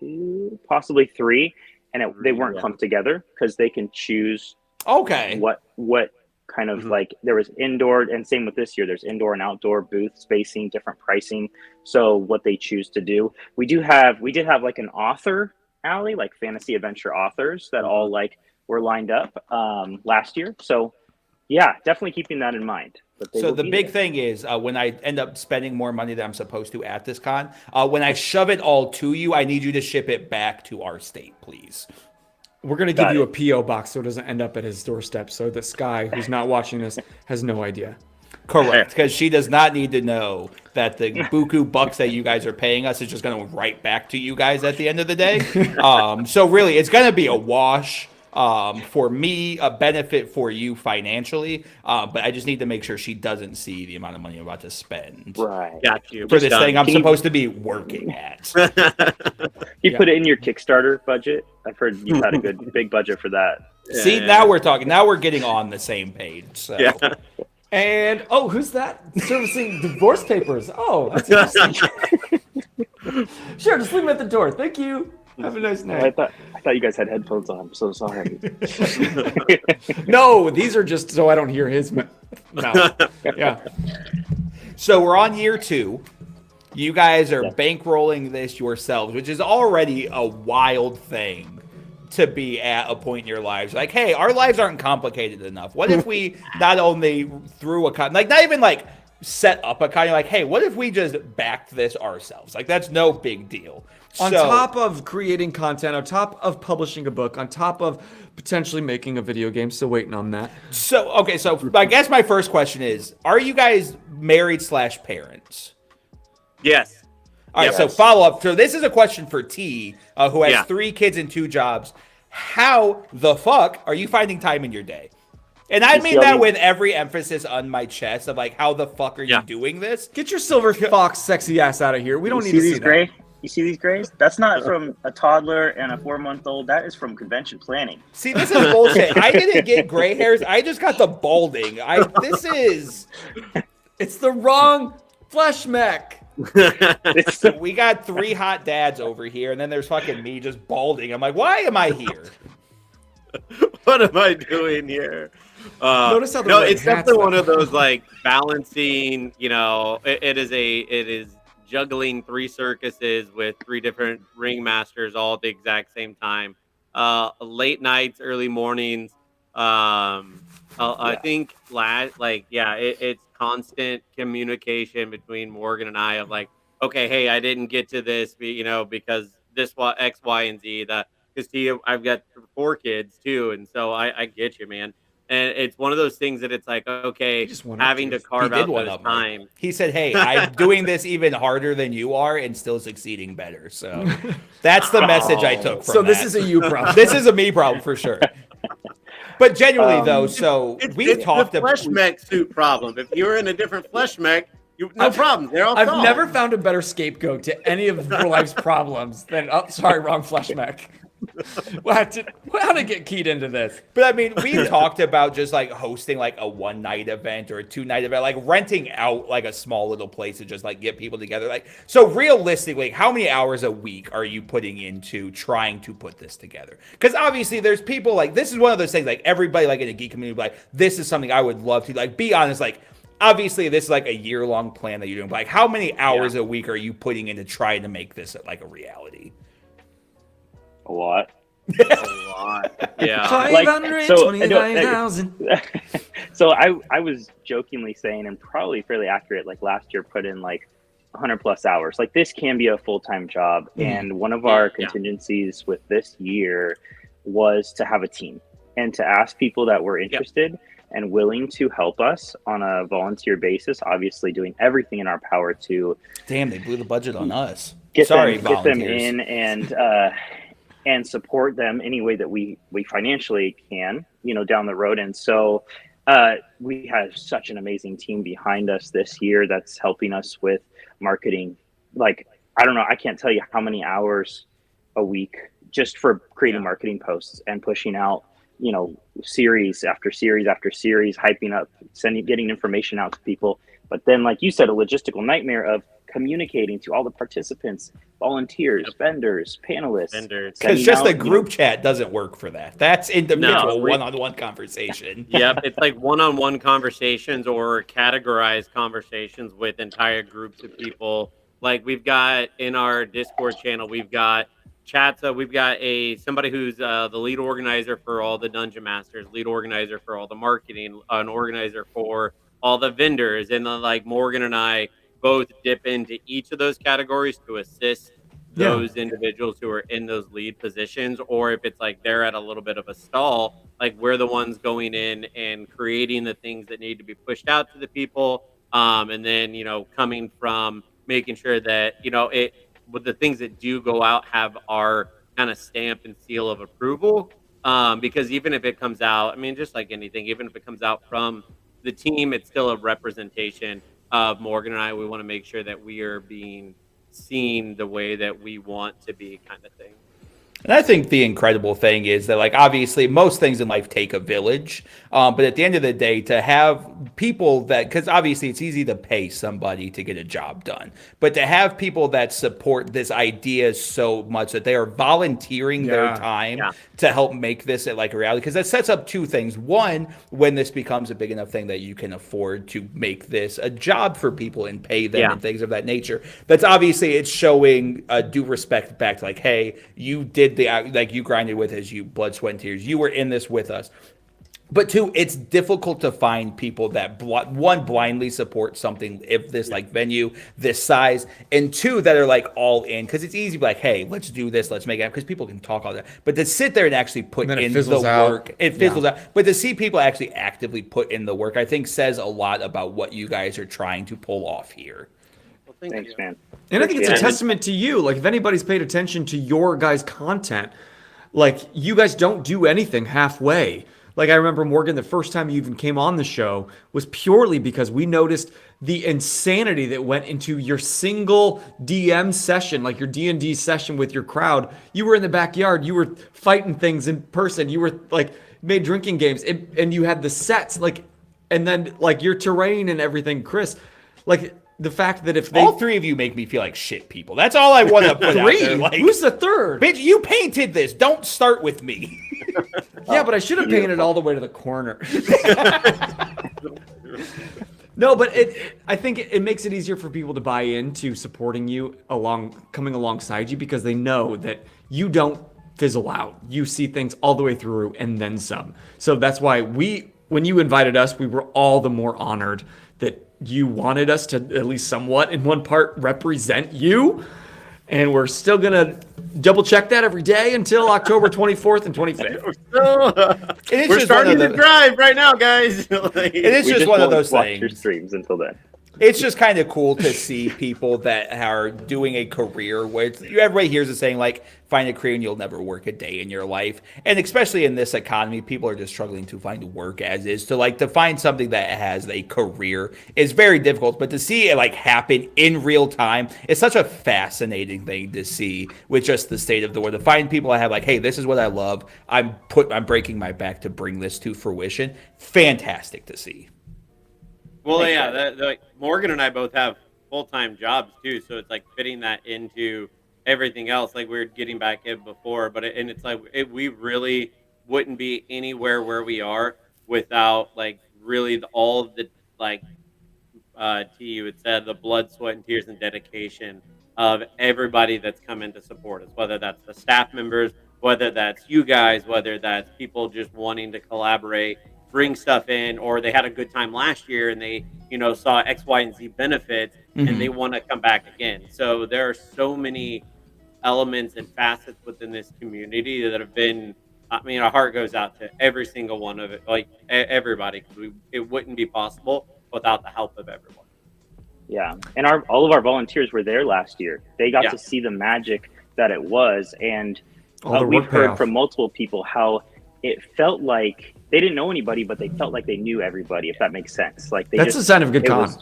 2, possibly 3, and they weren't clumped together because they can choose Okay. what kind of like there was indoor, and same with this year. There's indoor and outdoor booth spacing, different pricing. So what they choose to do, we did have like an author alley, like fantasy adventure authors that all like were lined up last year. So yeah, definitely keeping that in mind. But So the big thing is when I end up spending more money than I'm supposed to at this con, when I shove it all to you, I need you to ship it back to our state, please. We're going to give you a P.O. box so it doesn't end up at his doorstep. So the Sky, who's not watching this, has no idea. Correct, because she does not need to know that the buku bucks that you guys are paying us is just going to write back to you guys at the end of the day. So really, it's going to be a wash for me, a benefit for you financially. But I just need to make sure she doesn't see the amount of money I'm about to spend right. Got you. for this thing I'm Can you- supposed to be working at. You put it in your Kickstarter budget. I've heard you've had a good big budget for that. See, now we're talking. Now we're getting on the same page. So. Yeah. And, who's that? Servicing divorce papers. Oh, that's interesting. Sure, just leave them at the door. Thank you. Have a nice I night. thought you guys had headphones on. I'm so sorry. No, these are just so I don't hear his mouth. Yeah. So we're on year 2. You guys are Yeah. bankrolling this yourselves, which is already a wild thing to be at a point in your lives. Like, hey, our lives aren't complicated enough. What if we not only threw a con, like not even like set up a con, you're like, hey, what if we just backed this ourselves? Like that's no big deal. On top of creating content, on top of publishing a book, on top of potentially making a video game, still waiting on that. So I guess my first question is, are you guys married / parents? Yes. All right, Yes. so follow up. So this is a question for T, who has Yeah. 3 kids and 2 jobs. How the fuck are you finding time in your day? And I mean that with every emphasis on my chest of like, how the fuck are you doing this? Get your silver fox sexy ass out of here. We don't need to see these that. gray. You see these grays? That's not from a toddler and a 4-month-old. That is from convention planning. See, this is bullshit. I didn't get gray hairs. I just got the balding. It's the wrong flesh mech. We got 3 hot dads over here, and then there's fucking me just balding. I'm like, why am I here? What am I doing here? Notice how it's definitely one of those like balancing. It is juggling 3 circuses with 3 different ringmasters all at the exact same time. Late nights, early mornings. I think it's constant communication between Morgan and I of like, okay, hey, I didn't get to this, because this X, Y, and Z. Because I've got 4 kids too, and so I get you, man. And it's one of those things that it's like, okay, having to carve out those time. He said, hey, I'm doing this even harder than you are and still succeeding better. So that's the message I took from this is a you problem. This is a me problem for sure. But genuinely, though, so we've talked about flesh mech suit problem. If you were in a different flesh mech, no problem. They're all I've solved. never found a better scapegoat to any of your life's problems than, wrong flesh mech. How to get keyed into this? But I mean, we've talked about just like hosting like a 1-night event or a 2-night event, like renting out like a small little place to just like get people together. Like, so realistically, how many hours a week are you putting into trying to put this together? Because obviously there's people like, this is one of those things like everybody like in the geek community, like this is something I would love to like be honest, like obviously this is like a year-long plan that you're doing, but like how many hours a week are you putting into trying to make this like a reality? A lot. A lot. Yeah. 525,000. So I was jokingly saying, and probably fairly accurate, like last year put in like 100 plus hours. Like this can be a full-time job. And one of our contingencies with this year was to have a team and to ask people that were interested and willing to help us on a volunteer basis, obviously doing everything in our power to Damn, they blew the budget on us. get them in and support them any way that we financially can, down the road. And so we have such an amazing team behind us this year that's helping us with marketing. Like, I don't know, I can't tell you how many hours a week just for creating marketing posts and pushing out, series after series after series, hyping up, getting information out to people. But then, like you said, a logistical nightmare of communicating to all the participants, volunteers, vendors, panelists. Because just the group chat doesn't work for that. That's individual one-on-one conversation. Yep, it's like one-on-one conversations or categorized conversations with entire groups of people. Like we've got in our Discord channel, we've got chats. We've got somebody who's the lead organizer for all the Dungeon Masters, lead organizer for all the marketing, an organizer for all the vendors, and then like Morgan and I both dip into each of those categories to assist those individuals who are in those lead positions, or if it's like they're at a little bit of a stall, like we're the ones going in and creating the things that need to be pushed out to the people, and then coming from making sure that with the things that do go out have our kind of stamp and seal of approval, because even if it comes out, I mean, just like anything, even if it comes out from the team, it's still a representation of Morgan and I. We want to make sure that we are being seen the way that we want to be, kind of thing. And I think the incredible thing is that, like, obviously most things in life take a village. But at the end of the day, to have people that, because obviously it's easy to pay somebody to get a job done, but to have people that support this idea so much that they are volunteering their time to help make this like a reality, because that sets up two things. One, when this becomes a big enough thing that you can afford to make this a job for people and pay them and things of that nature, that's obviously it's showing due respect back to, like, hey, you did like you grinded with us, you blood, sweat, and tears. You were in this with us. But two, it's difficult to find people that one, blindly support something if this like venue, this size, and two, that are like all in, because it's easy to be like, hey, let's do this, let's make it, because people can talk all that. But to sit there and actually put in the work, it fizzles out. But to see people actually actively put in the work, I think says a lot about what you guys are trying to pull off here. Well, Thanks, man. And I think it's a testament to you. Like, if anybody's paid attention to your guys' content, like, you guys don't do anything halfway. Like, I remember, Morgan, the first time you even came on the show was purely because we noticed the insanity that went into your single DM session, like your D&D session with your crowd. You were in the backyard. You were fighting things in person. You were, like, made drinking games. And you had the sets, like, and then, like, your terrain and everything, Chris. Like, the fact that if they... All three of you make me feel like shit people. That's all I want to put out there. Like, who's the third? Bitch, you painted this. Don't start with me. Yeah, but I should have painted all the way to the corner. No, but I think it makes it easier for people to buy into supporting you coming alongside you, because they know that you don't fizzle out. You see things all the way through and then some. So that's why when you invited us, we were all the more honored that you wanted us to at least somewhat, in one part, represent you. And we're still going to double check that every day until October 24th and 25th. We're starting to drive right now, guys. It is just one of those things. Your streams until then. It's just kind of cool to see people that are doing a career where everybody hears it saying, like, find a career and you'll never work a day in your life. And especially in this economy, people are just struggling to find work as is. To find something that has a career is very difficult. But to see it like happen in real time, it's such a fascinating thing to see with just the state of the world. To find people that have like, hey, this is what I love. I'm breaking my back to bring this to fruition. Fantastic to see. Well, like Morgan and I both have full-time jobs too, so it's like fitting that into everything else. Like we were getting back in before, it's like we really wouldn't be anywhere where we are without like really all of the like you had said, the blood, sweat, and tears and dedication of everybody that's come in to support us, whether that's the staff members, whether that's you guys, whether that's people just wanting to collaborate, bring stuff in, or they had a good time last year and they, saw X, Y, and Z benefits and they want to come back again. So there are so many elements and facets within this community that have been, our heart goes out to every single one of it, like everybody, because it wouldn't be possible without the help of everyone. Yeah, and all of our volunteers were there last year. They got to see the magic that it was, and we've heard from multiple people how it felt like they didn't know anybody, but they felt like they knew everybody, if that makes sense. Like that's a sign of good con.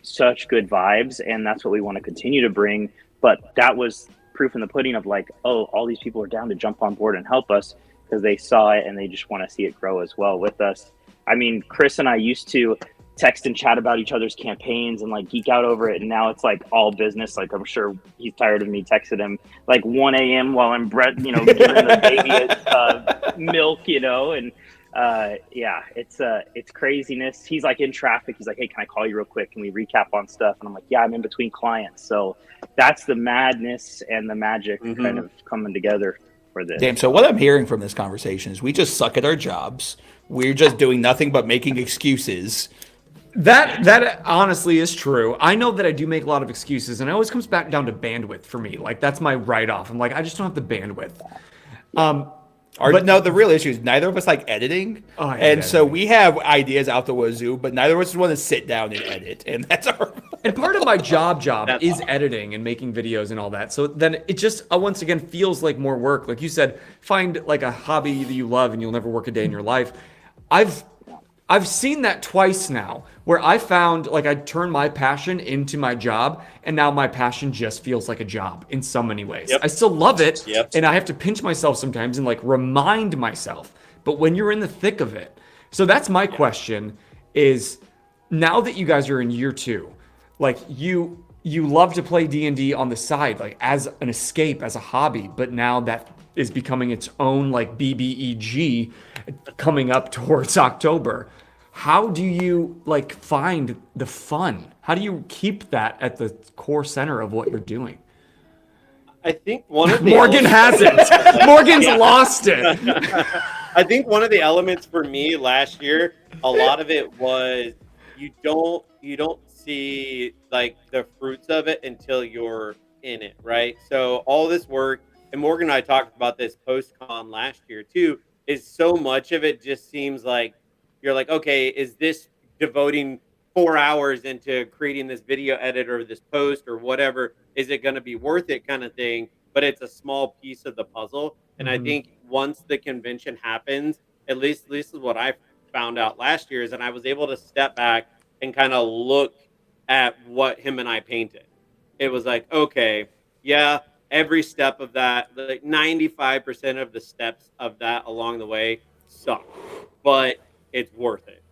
Such good vibes, and that's what we want to continue to bring. But that was proof in the pudding of like, oh, all these people are down to jump on board and help us because they saw it and they just want to see it grow as well with us. I mean, Chris and I used to text and chat about each other's campaigns and like geek out over it, and now it's like all business. Like I'm sure he's tired of me texting him like 1 a.m. while I'm giving the baby milk, and it's craziness. He's like in traffic. He's like, hey, can I call you real quick? Can we recap on stuff? And I'm like, yeah, I'm in between clients. So that's the madness and the magic kind of coming together for this. Damn. So what I'm hearing from this conversation is we just suck at our jobs. We're just doing nothing but making excuses. That honestly is true. I know that I do make a lot of excuses, and it always comes back down to bandwidth for me. Like that's my write-off. I'm like, I just don't have the bandwidth. No, the real issue is neither of us like editing. So we have ideas out the wazoo, but neither of us want to sit down and edit. And that's our... And part of my job is editing and making videos and all that. So then it just, once again, feels like more work. Like you said, find like a hobby that you love and you'll never work a day in your life. I've seen that twice now where I found like I turned my passion into my job and now my passion just feels like a job in so many ways. Yep. I still love it Yep. and I have to pinch myself sometimes and like remind myself. But when you're in the thick of it. So that's my question is now that you guys are in year 2, like you love to play D&D on the side like as an escape, as a hobby, but now that is becoming its own like BBEG coming up towards October. How do you like find the fun? How do you keep that at the core center of what you're doing? I think one of the Morgan elements- hasn't. Morgan's lost it. I think one of the elements for me last year, a lot of it was you don't see like the fruits of it until you're in it, right? So all this work, and Morgan and I talked about this post-con last year too, is so much of it just seems like you're like, okay, is this devoting 4 hours into creating this video edit or this post or whatever? Is it going to be worth it kind of thing? But it's a small piece of the puzzle. And I think once the convention happens, at least is what I found out last year, is that I was able to step back and kind of look at what him and I painted. It was like, okay, yeah, every step of that, like 95% of the steps of that along the way suck, but it's worth it.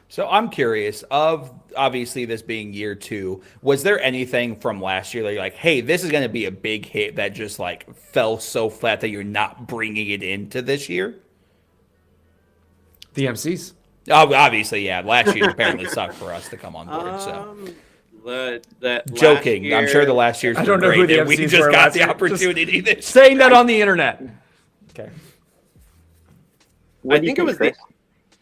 So I'm curious, of obviously this being year 2, was there anything from last year that you're like, hey, this is going to be a big hit that just like fell so flat that you're not bringing it into this year? The MCs. Oh, obviously, yeah. Last year apparently sucked for us to come on board. So Last joking. year, I'm sure the last year's I don't know great, who the and we MCs just were got last the year. opportunity this Saying that on the internet. Okay. I think it was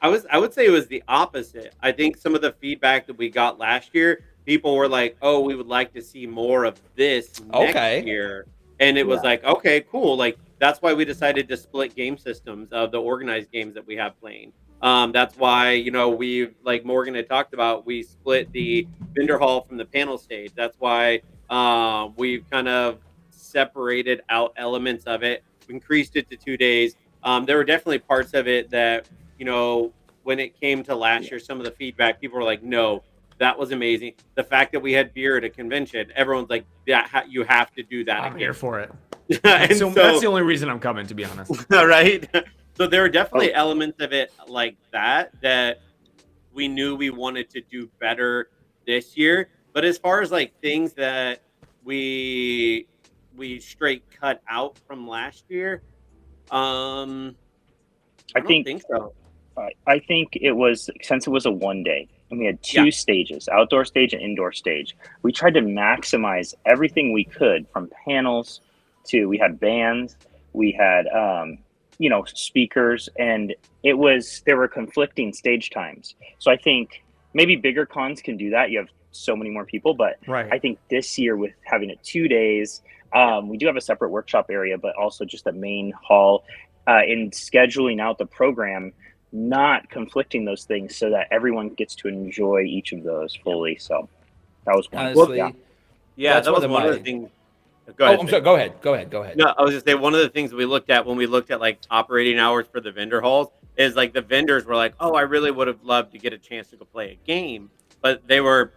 I would say it was the opposite. I think some of the feedback that we got last year, people were like, "Oh, we would like to see more of this next year," and it was like, "Okay, cool." Like that's why we decided to split game systems of the organized games that we have playing. That's why we, like Morgan had talked about, we split the vendor hall from the panel stage. That's why we've kind of separated out elements of it, increased it to 2 days. There were definitely parts of it that, when it came to last year, some of the feedback, people were like, no, that was amazing. The fact that we had beer at a convention, everyone's like, you have to do that. I'm here for it. And So that's the only reason I'm coming, to be honest. right? So there are definitely elements of it like that we knew we wanted to do better this year. But as far as like things that we straight cut out from last year, I don't think so. I think it was, since it was a 1 day and we had 2 stages, outdoor stage and indoor stage, we tried to maximize everything we could, from panels to, we had bands, we had speakers, and there were conflicting stage times. So I think maybe bigger cons can do that. You have so many more people, but Right. I think this year, with having it 2 days, we do have a separate workshop area, but also just the main hall, in scheduling out the program, not conflicting those things so that everyone gets to enjoy each of those fully. So that was one. Honestly, That was one of the things. Go ahead. I'm sorry. Go ahead. No, I was just saying, one of the things we looked at when we looked at like operating hours for the vendor halls is like the vendors were like, "Oh, I really would have loved to get a chance to go play a game," but they were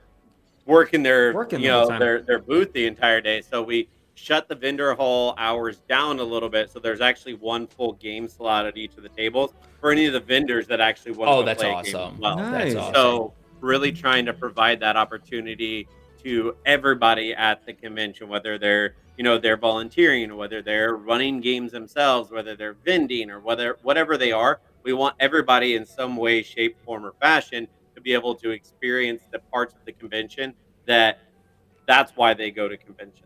working their their booth the entire day. So we shut the vendor hall hours down a little bit, so there's actually one full game slot at each of the tables for any of the vendors that actually want to play a game as well. Nice. That's awesome. So really trying to provide that opportunity to everybody at the convention, whether they're they're volunteering, or whether they're running games themselves, whether they're vending, or whatever they are. We want everybody in some way, shape, form, or fashion to be able to experience the parts of the convention that's why they go to conventions.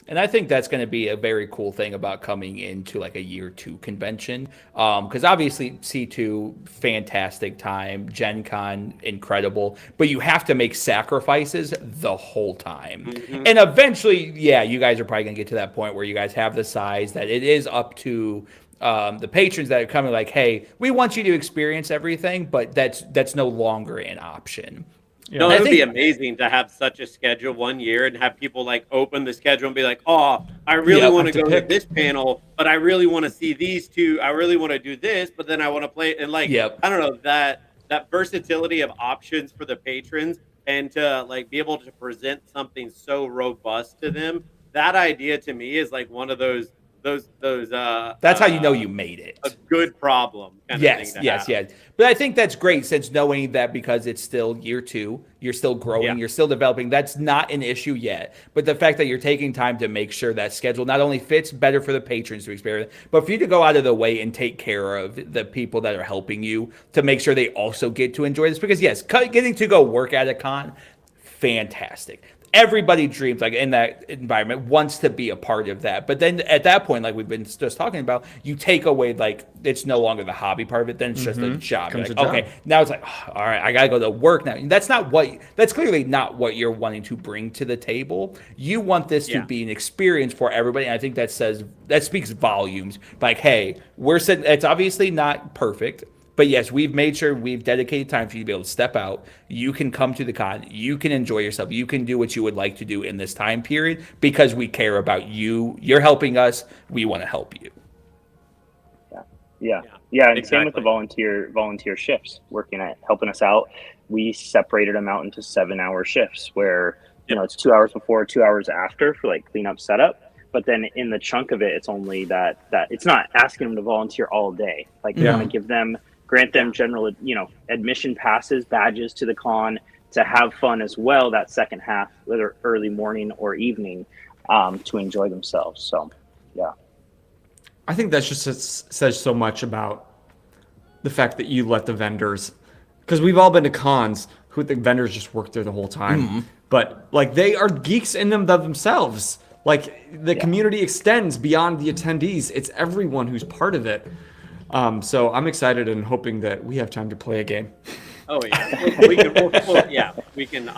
And I think that's going to be a very cool thing about coming into like a year 2 convention. Because obviously C2, fantastic time, Gen Con, incredible, but you have to make sacrifices the whole time. Mm-hmm. And eventually, you guys are probably going to get to that point where you guys have the size that it is up to the patrons that are coming like, hey, we want you to experience everything, but that's no longer an option. Yeah. No, I it would be think- amazing to have such a schedule one year and have people like open the schedule and be like, "Oh, I really Yep. want Have to to go pick. to this panel, but I really want to see these two. I really want to do this, but then I want to play." And like, Yep. I don't know, that versatility of options for the patrons and to like be able to present something so robust to them. That idea to me is like one of those That's how you know you made it. a good problem kind of thing Yes, to yes, have. yes. But I think that's great since knowing that because it's still year 2, you're still growing, Yeah. you're still developing. That's not an issue yet. But the fact that you're taking time to make sure that schedule not only fits better for the patrons to experience, but for you to go out of the way and take care of the people that are helping you to make sure they also get to enjoy this. Because yes, getting to go work at a con, fantastic. Everybody dreams like in that environment wants to be a part of that, but then at that point, like we've been just talking about, you take away like it's no longer the hobby part of it, then it's just a job. You're Becomes like, a okay, job. now it's like, oh, all right, I gotta go to work now. And that's clearly not what you're wanting to bring to the table. You want this to Yeah. be an experience for everybody, and I think that speaks volumes. Like, hey, we're sitting. It's obviously not perfect. But yes, we've made sure we've dedicated time for you to be able to step out. You can come to the con. You can enjoy yourself. You can do what you would like to do in this time period because we care about you. You're helping us. We want to help you. Yeah, and same with the Exactly. volunteer shifts, helping us out. We separated them out into 7-hour shifts where it's 2 hours before, 2 hours after for like cleanup setup. But then in the chunk of it, it's only that it's not asking them to volunteer all day. Like we want to grant them general admission passes, badges to the con to have fun as well that second half, whether early morning or evening, to enjoy themselves. So yeah. I think that just says so much about the fact that you let the vendors, because we've all been to cons who the vendors just work there the whole time, but like they are geeks in them of themselves. Like the community extends beyond the attendees. It's everyone who's part of it. So I'm excited and hoping that we have time to play a game. Oh yeah, we can.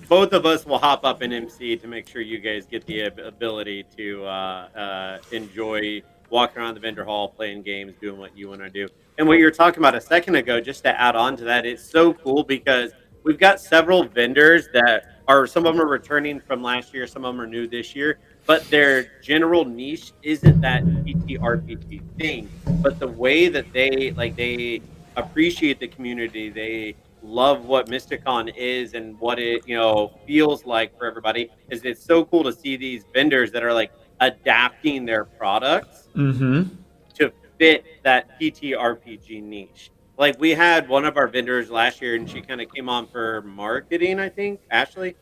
Both of us will hop up in MC to make sure you guys get the ability to enjoy walking around the vendor hall, playing games, doing what you want to do. And what you were talking about a second ago, just to add on to that, it's so cool because we've got several vendors that are, some of them are returning from last year, some of them are new this year, but their general niche isn't that TTRPG thing. But the way that they appreciate the community, they love what Mysticon is and what it feels like for everybody. Is it's so cool to see these vendors that are like adapting their products to fit that TTRPG niche. Like we had one of our vendors last year, and she kind of came on for marketing. I think Ashley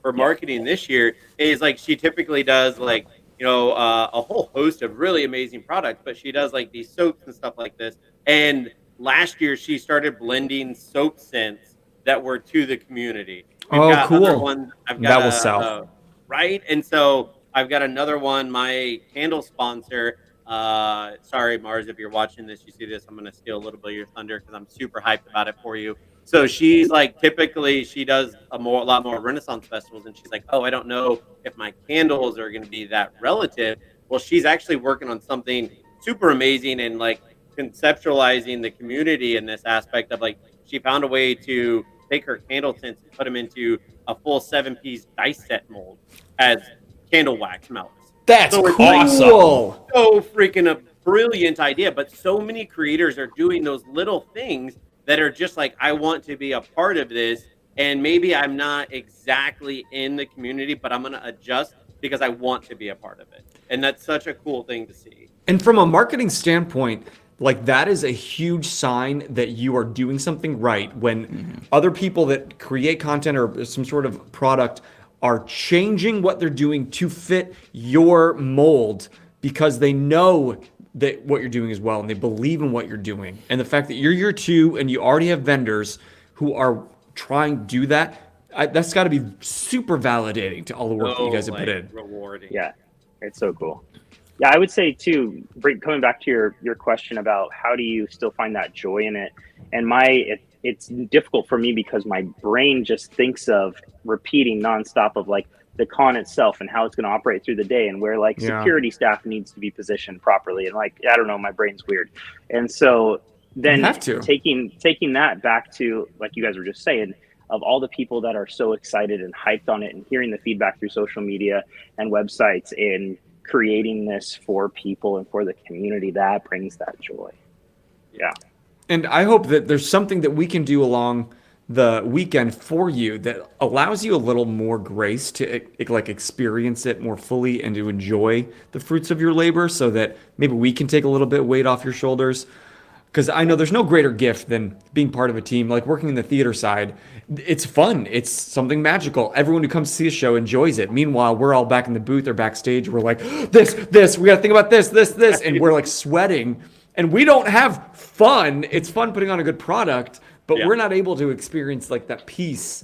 for marketing this year is like she typically does like a whole host of really amazing products, but she does like these soaps and stuff like this. And last year she started blending soap scents that were to the community. We've Oh, got other cool. ones. I've got That will sell. right, and so I've got another one. My candle sponsor. Sorry, Mars, if you're watching this, you see this, I'm gonna steal a little bit of your thunder because I'm super hyped about it for you. So she's like, typically she does a lot more Renaissance festivals, and she's like, oh, I don't know if my candles are going to be that relative. Well, she's actually working on something super amazing and like conceptualizing the community in this aspect of like she found a way to take her candle scents and put them into a full 7-piece dice set mold as candle wax melts. That's So it's awesome. Cool. so freaking a brilliant idea, but so many creators are doing those little things that are just like, I want to be a part of this, and maybe I'm not exactly in the community, but I'm going to adjust because I want to be a part of it. And that's such a cool thing to see. And from a marketing standpoint, like that is a huge sign that you are doing something right when other people that create content or some sort of product are changing what they're doing to fit your mold because they know that what you're doing is well and they believe in what you're doing. And the fact that you're year 2 and you already have vendors who are trying to do that, that's got to be super validating to all the work that you guys have put in. Rewarding. Yeah, it's so cool. Yeah, I would say too, coming back to your question about how do you still find that joy in it, and it's difficult for me because my brain just thinks of repeating nonstop of like the con itself and how it's going to operate through the day and where like security staff needs to be positioned properly and like I don't know, my brain's weird, and so then You have to. taking that back to like you guys were just saying, of all the people that are so excited and hyped on it and hearing the feedback through social media and websites and creating this for people and for the community, that brings that joy. Yeah. And I hope that there's something that we can do along the weekend for you that allows you a little more grace to like experience it more fully and to enjoy the fruits of your labor, so that maybe we can take a little bit of weight off your shoulders. Because I know there's no greater gift than being part of a team, like working in the theater side. It's fun. It's something magical. Everyone who comes to see a show enjoys it. Meanwhile, we're all back in the booth or backstage. We're like, this, we got to think about this. And we're like sweating. And we don't have fun. It's fun putting on a good product, but we're not able to experience like that piece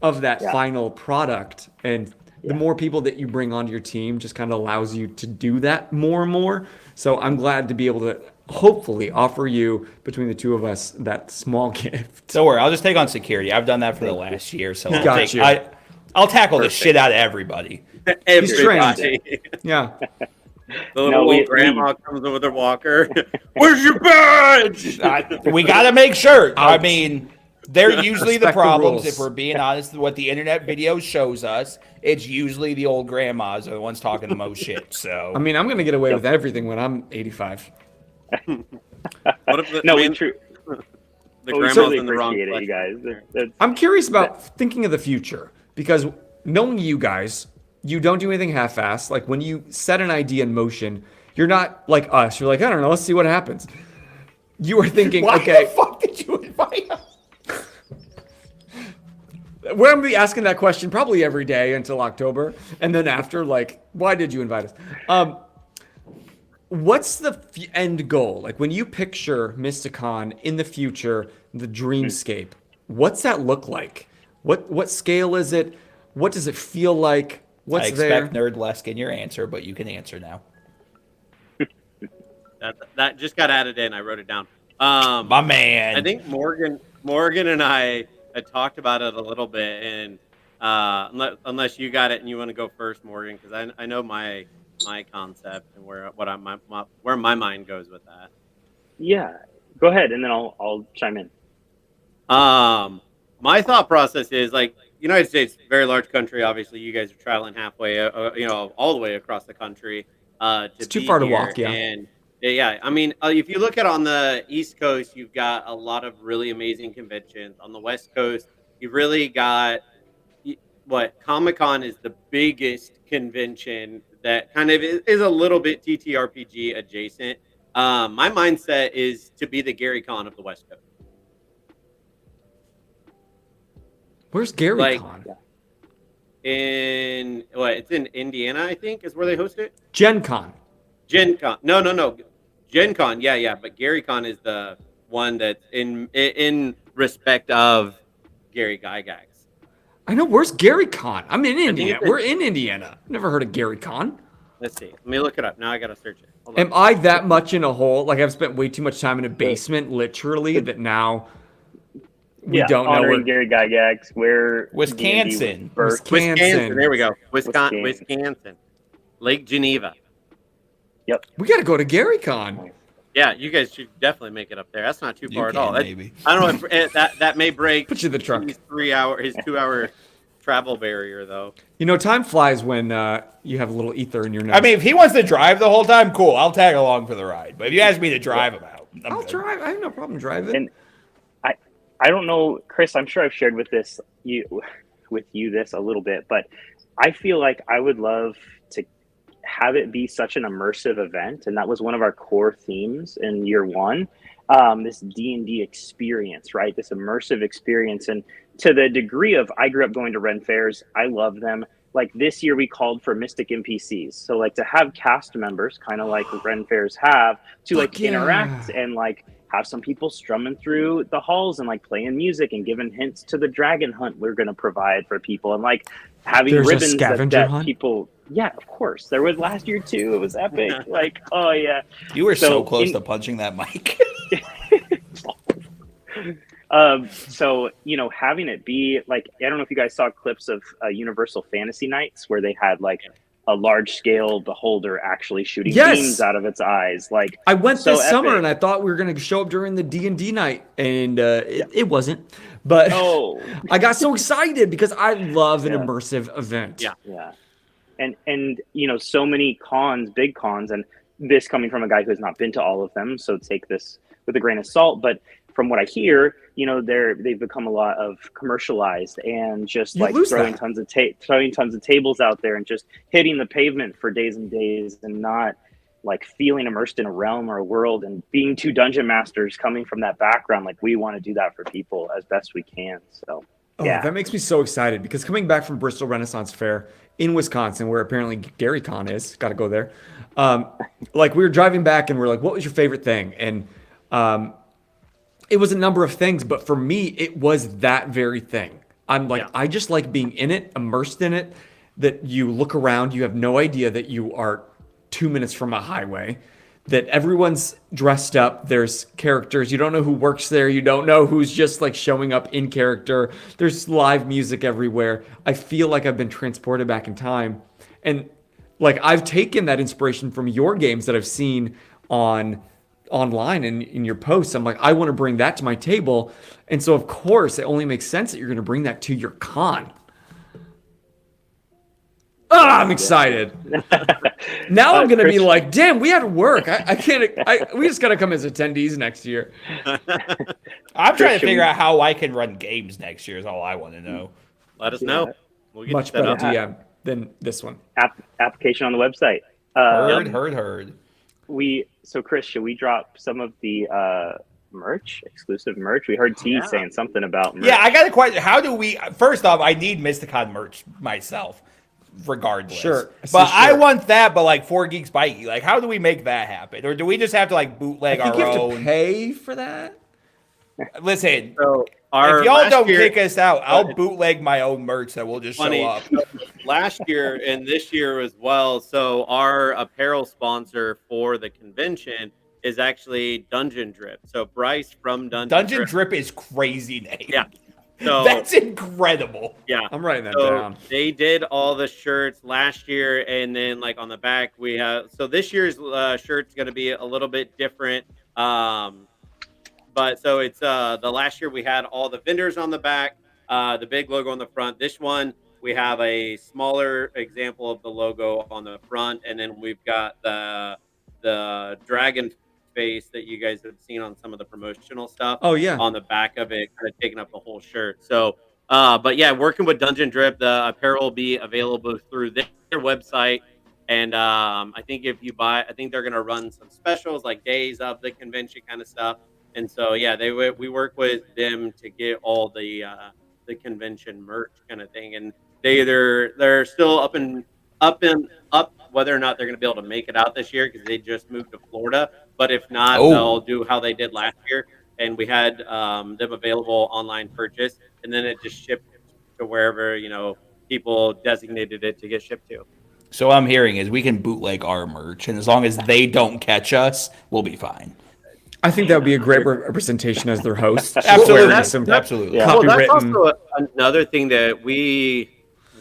of that final product. And the more people that you bring onto your team just kind of allows you to do that more and more. So I'm glad to be able to hopefully offer you, between the two of us, that small gift. Don't worry, I'll just take on security. I've done that for the last year, so I'll tackle the shit out of everybody. He's trained. Yeah. The little old grandma comes in with her walker. Where's your badge? We got to make sure. I mean, they're usually the problems. rules. If we're being honest, what the internet video shows us, it's usually the old grandmas are the ones talking the most shit. So I mean, I'm going to get away with everything when I'm 85. What if True. the We grandma's totally in the wrong appreciate it, place? you guys. I'm curious about thinking of the future, because knowing you guys, you don't do anything half-assed. Like when you set an idea in motion, you're not like us. You're like, I don't know, let's see what happens. You are thinking, why okay, the fuck did you invite us? we're gonna be asking that question probably every day until October, and then after, like, why did you invite us? What's the end goal? Like when you picture Mysticon in the future, the dreamscape, what's that look like? What scale is it? What does it feel like? What's I expect nerd-less in your answer, but you can answer now. That just got added in. I wrote it down. My man. I think Morgan and I had talked about it a little bit, and unless you got it and you want to go first, Morgan, because I know my concept and where my mind goes with that. Yeah, go ahead, and then I'll chime in. My thought process is like United States, very large country. Obviously, you guys are traveling halfway, all the way across the country. It's too far to walk, yeah. And yeah, I mean, if you look at on the East Coast, you've got a lot of really amazing conventions. On the West Coast, you've really got Comic-Con is the biggest convention that kind of is a little bit TTRPG adjacent. My mindset is to be the Gary Con of the West Coast. Where's Gary Con? It's in Indiana, I think, is where they host it. Gen Con. Gen Con. No. Gen Con, yeah. But Gary Con is the one that's in respect of Gary Gygax. I know. Where's Gary Con? I'm in Indiana. We're in Indiana. Never heard of Gary Con. Let's see. Let me look it up. Now I got to search it. Hold on. Am I that much in a hole? Like I've spent way too much time in a basement, literally, that now we don't know where Gary Gygax. Where Wisconsin. Wisconsin. There we go. Wisconsin. Lake Geneva. Yep. We got to go to Gary Con. Yeah, you guys should definitely make it up there. That's not too far at all. Maybe. I don't know if that may break. Put you in the truck. His 2-hour travel barrier, though. Time flies when you have a little ether in your nose. I mean, if he wants to drive the whole time, cool. I'll tag along for the ride. But if you ask me to drive him out, I'll drive. I have no problem driving. And I don't know, Chris. I'm sure I've shared with you this a little bit, but I feel like I would love to have it be such an immersive event, and that was one of our core themes in year one. This D&D experience, right? This immersive experience, and to the degree of I grew up going to Ren fairs, I love them. Like this year, we called for Mystic NPCs, so like to have cast members, kind of like Ren fairs have, to interact and like have some people strumming through the halls and like playing music and giving hints to the dragon hunt we're going to provide for people, and like having ribbons that people. Yeah, of course. There was last year too. It was epic. Like, oh yeah. You were so close to punching that mic. So having it be like, I don't know if you guys saw clips of Universal Fantasy Nights where they had like a large scale beholder actually shooting Yes. beams out of its eyes. Like, I went so this summer epic. and I thought we were going to show up during the D&D night, and it wasn't. But Oh. I got so excited because I love an Yeah. immersive event. Yeah. Yeah. And so many cons, big cons, and this coming from a guy who has not been to all of them, so take this with a grain of salt. But from what I hear, they've become a lot of commercialized and just You like lose throwing that. tons of tables out there and just hitting the pavement for days and days and not like feeling immersed in a realm or a world, and being two dungeon masters coming from that background. Like, we want to do that for people as best we can. So Oh, yeah. that makes me so excited because coming back from Bristol Renaissance Fair in Wisconsin, where apparently Gary Con is, got to go there. Like, we were driving back and we're like, what was your favorite thing? And it was a number of things, but for me, it was that very thing. I'm like, Yeah. I just like being in it, immersed in it, that you look around, you have no idea that you are 2 minutes from a highway, that everyone's dressed up. There's characters. You don't know who works there. You don't know who's just like showing up in character. There's live music everywhere. I feel like I've been transported back in time. And like, I've taken that inspiration from your games that I've seen online and in your posts. I'm like, I want to bring that to my table. And so of course it only makes sense that you're going to bring that to your con. Ah, I'm excited. Now I'm going to be like, damn, we had to work. I can't, we just got to come as attendees next year. I'm trying to figure out how I can run games next year is all I want to know. Let us know. We'll get Much you set better up. DM than this one. Application on the website. Heard. So Chris, should we drop some of the exclusive merch? We heard T saying something about merch. Yeah, I got a question. How do we? First off, I need Mysticon merch myself, regardless. Sure. But I want that. But like 4Geeks by Geek, like how do we make that happen? Or do we just have to like bootleg I think our you have own? to pay for that. Listen, So if y'all last don't year- kick us out, I'll bootleg my own merch that will just Funny. show up. Last year and this year as well. So our apparel sponsor for the convention is actually Dungeon Drip. So Bryce from Dungeon Drip is crazy name. Yeah. So That's incredible. yeah. I'm writing that So down. they did all the shirts last year, and then like on the back we have. So this year's shirt's going to be a little bit different. But so it's the last year we had all the vendors on the back, the big logo on the front. This one we have a smaller example of the logo on the front, and then we've got the dragon face that you guys have seen on some of the promotional stuff. Oh yeah. On the back of it, kind of taking up the whole shirt. So, but yeah, working with Dungeon Drip, the apparel will be available through their website. And I think if you buy, I think they're going to run some specials like days of the convention kind of stuff. And so, yeah, we work with them to get all the convention merch kind of thing. And they're still up whether or not they're going to be able to make it out this year because they just moved to Florida. But if not, they'll do how they did last year. And we had them available online purchase, and then it just shipped to wherever people designated it to get shipped to. So what I'm hearing is we can bootleg our merch, and as long as they don't catch us, we'll be fine. I think that would be a great representation as their host. Absolutely. Absolutely. Well, that's Copywritten. also another thing that we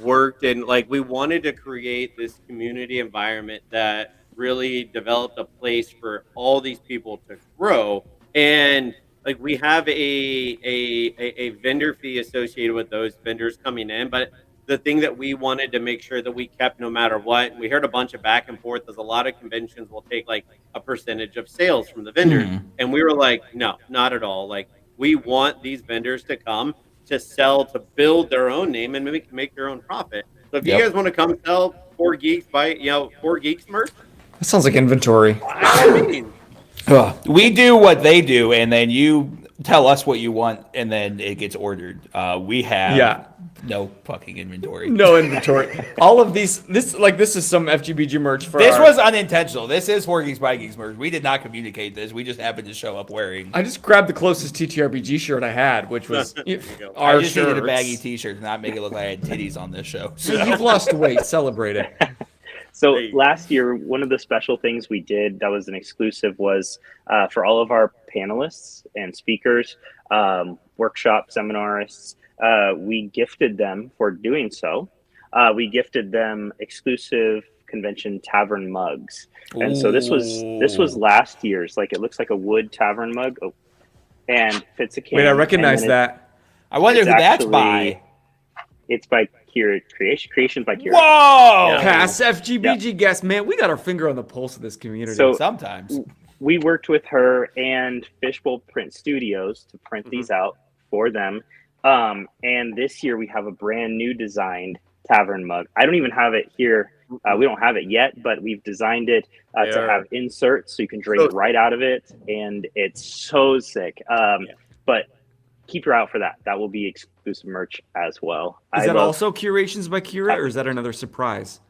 worked in. Like, we wanted to create this community environment that really developed a place for all these people to grow. And like, we have a vendor fee associated with those vendors coming in, but the thing that we wanted to make sure that we kept no matter what, and we heard a bunch of back and forth, as a lot of conventions will take like a percentage of sales from the vendors. And we were like, no, not at all. Like, we want these vendors to come to sell, to build their own name and make their own profit. So if you guys want to come sell 4Geeks 4Geeks merch, That sounds like inventory. I mean, We do what they do, and then you tell us what you want, and then it gets ordered. We have no fucking inventory. No inventory. All of this is some FGBG merch for This was unintentional. This is 4Geeks by Geeks merch. We did not communicate this. We just happened to show up wearing. I just grabbed the closest TTRPG shirt I had, which was our I just needed a shirts. baggy T-shirt to not make it look like I had titties on this show. So. You've lost weight. Celebrate it. So last year, one of the special things we did that was an exclusive was for all of our panelists and speakers, workshop seminarists, we gifted them for doing so. We gifted them exclusive convention tavern mugs. And so this was last year's. Like, it looks like a wood tavern mug. Oh, and fits a can. Wait, I recognize and then that. I wonder who that's by. It's by Kira Creations by Kira. Whoa! Yeah. Pass FGBG guest, man. We got our finger on the pulse of this community. So- Sometimes. We worked with her and Fishbowl Print Studios to print these out for them. And this year we have a brand new designed tavern mug. I don't even have it here. We don't have it yet, but we've designed it to have inserts so you can drink right out of it. And it's so sick. But keep your eye out for that. That will be exclusive merch as well. Is that also Curations by Kira, or is that another surprise?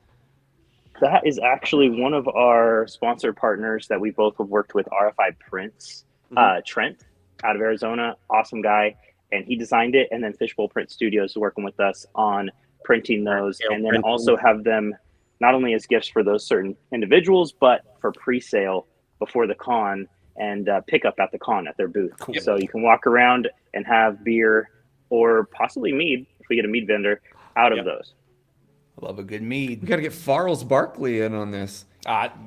That is actually one of our sponsor partners that we both have worked with, RFI Prints. Trent out of Arizona, awesome guy. And he designed it. And then Fishbowl Print Studios is working with us on printing those. And then also have them not only as gifts for those certain individuals, but for pre-sale before the con and pick up at the con at their booth. Cool. So you can walk around and have beer or possibly mead, if we get a mead vendor, out of those. I love a good mead. We got to get Farrell's Barkley in on this.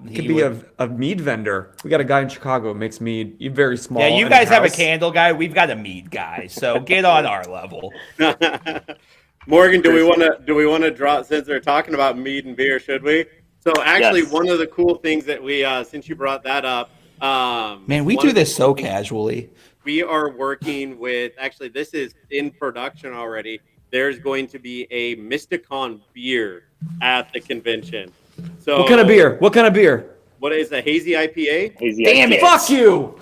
He Could be a mead vendor. We got a guy in Chicago who makes mead. He's very small. Yeah, you guys have a candle guy. We've got a mead guy. So get on our level. Morgan, do we want to draw, since they're talking about mead and beer, should we? So actually, one of the cool things that we, since you brought that up, man, we do this so casually. We are working with, actually, this is in production already. There's going to be a Mysticon beer at the convention. So what kind of beer? What kind of beer? What is a hazy IPA? Damn it! Fuck you!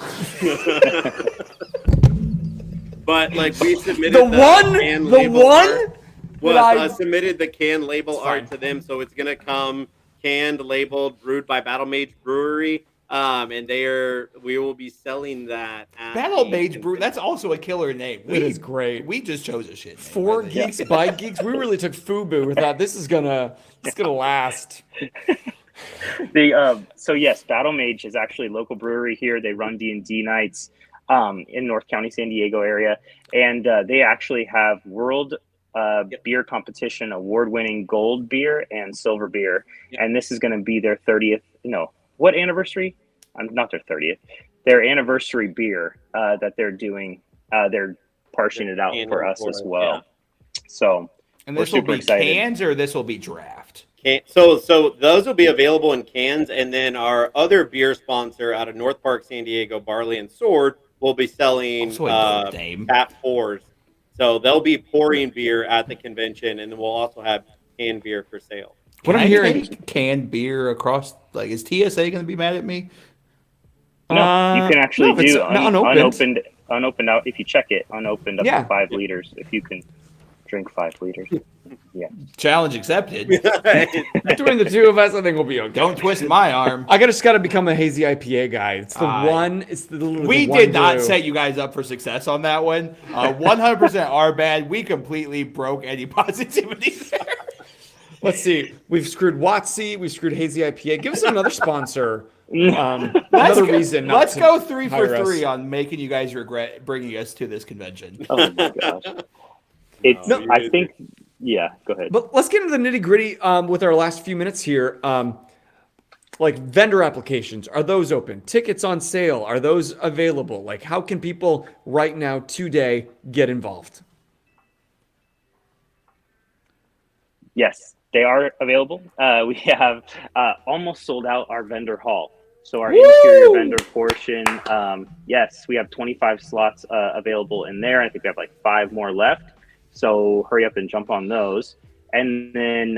But like we submitted the one. Submitted the can label art to them, so it's gonna come canned, labeled, brewed by Battle Mage Brewery. And we will be selling that at Battle Mage Brew. That's also a killer name. It is great. We just chose a shit name. 4 geeks by geeks. We really took FUBU. We thought this is gonna last. So yes, Battle Mage is actually a local brewery here. They run D&D nights in North County, San Diego area, and they actually have world beer competition award-winning gold beer and silver beer, and this is going to be their 30th. No. What anniversary? Not their 30th. Their anniversary beer that they're doing. They're parsing it out for us as well. Yeah. So, and this will be excited. Cans, or this will be draft. So those will be available in cans, and then our other beer sponsor out of North Park, San Diego, Barley and Sword, will be selling tap pours. So they'll be pouring beer at the convention, and then we'll also have canned beer for sale. What I'm hearing, canned beer across, like, is TSA going to be mad at me? No, you can actually do unopened out. If you check it, unopened up to 5 liters. If you can drink 5 liters, Challenge accepted. Between the two of us, I think we'll be okay. Don't twist my arm. I just got to become a hazy IPA guy. It's the one. It's the we one did not brew. set you guys up for success on that one. 100% our bad. We completely broke any positivity there. Let's see. We've screwed Watsy. We've screwed Hazy IPA. Give us another sponsor. Another reason. Let's go 3 for 3 on making you guys regret bringing us to this convention. Oh my gosh. I think. Yeah, go ahead. But let's get into the nitty gritty with our last few minutes here. Like vendor applications, are those open? Tickets on sale, are those available? Like, how can people right now today get involved? Yes. They are available. We have almost sold out our vendor hall. So our interior vendor portion, yes, we have 25 slots available in there. I think we have like 5 more left. So hurry up and jump on those. And then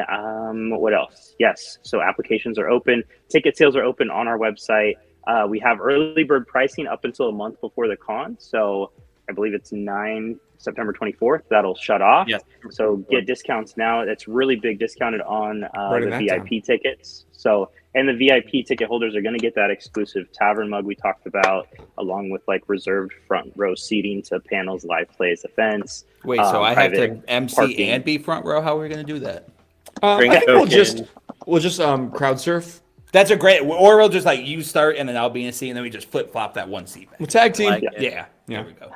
what else? Yes, so applications are open. Ticket sales are open on our website. We have early bird pricing up until a month before the con. So I believe it's September 24th. That'll shut off. Yes. So get discounts now. It's really big discounted on the VIP tickets. So, and the VIP ticket holders are going to get that exclusive tavern mug we talked about, along with like reserved front row seating to panels, live plays, events. Wait, so I have to MC parking. And be front row? How are we going to do that? I think we'll just crowd surf. That's a great, or we'll just like you start and then I'll be in a seat and then we just flip flop that one seat back. We'll tag team. Yeah. There we go.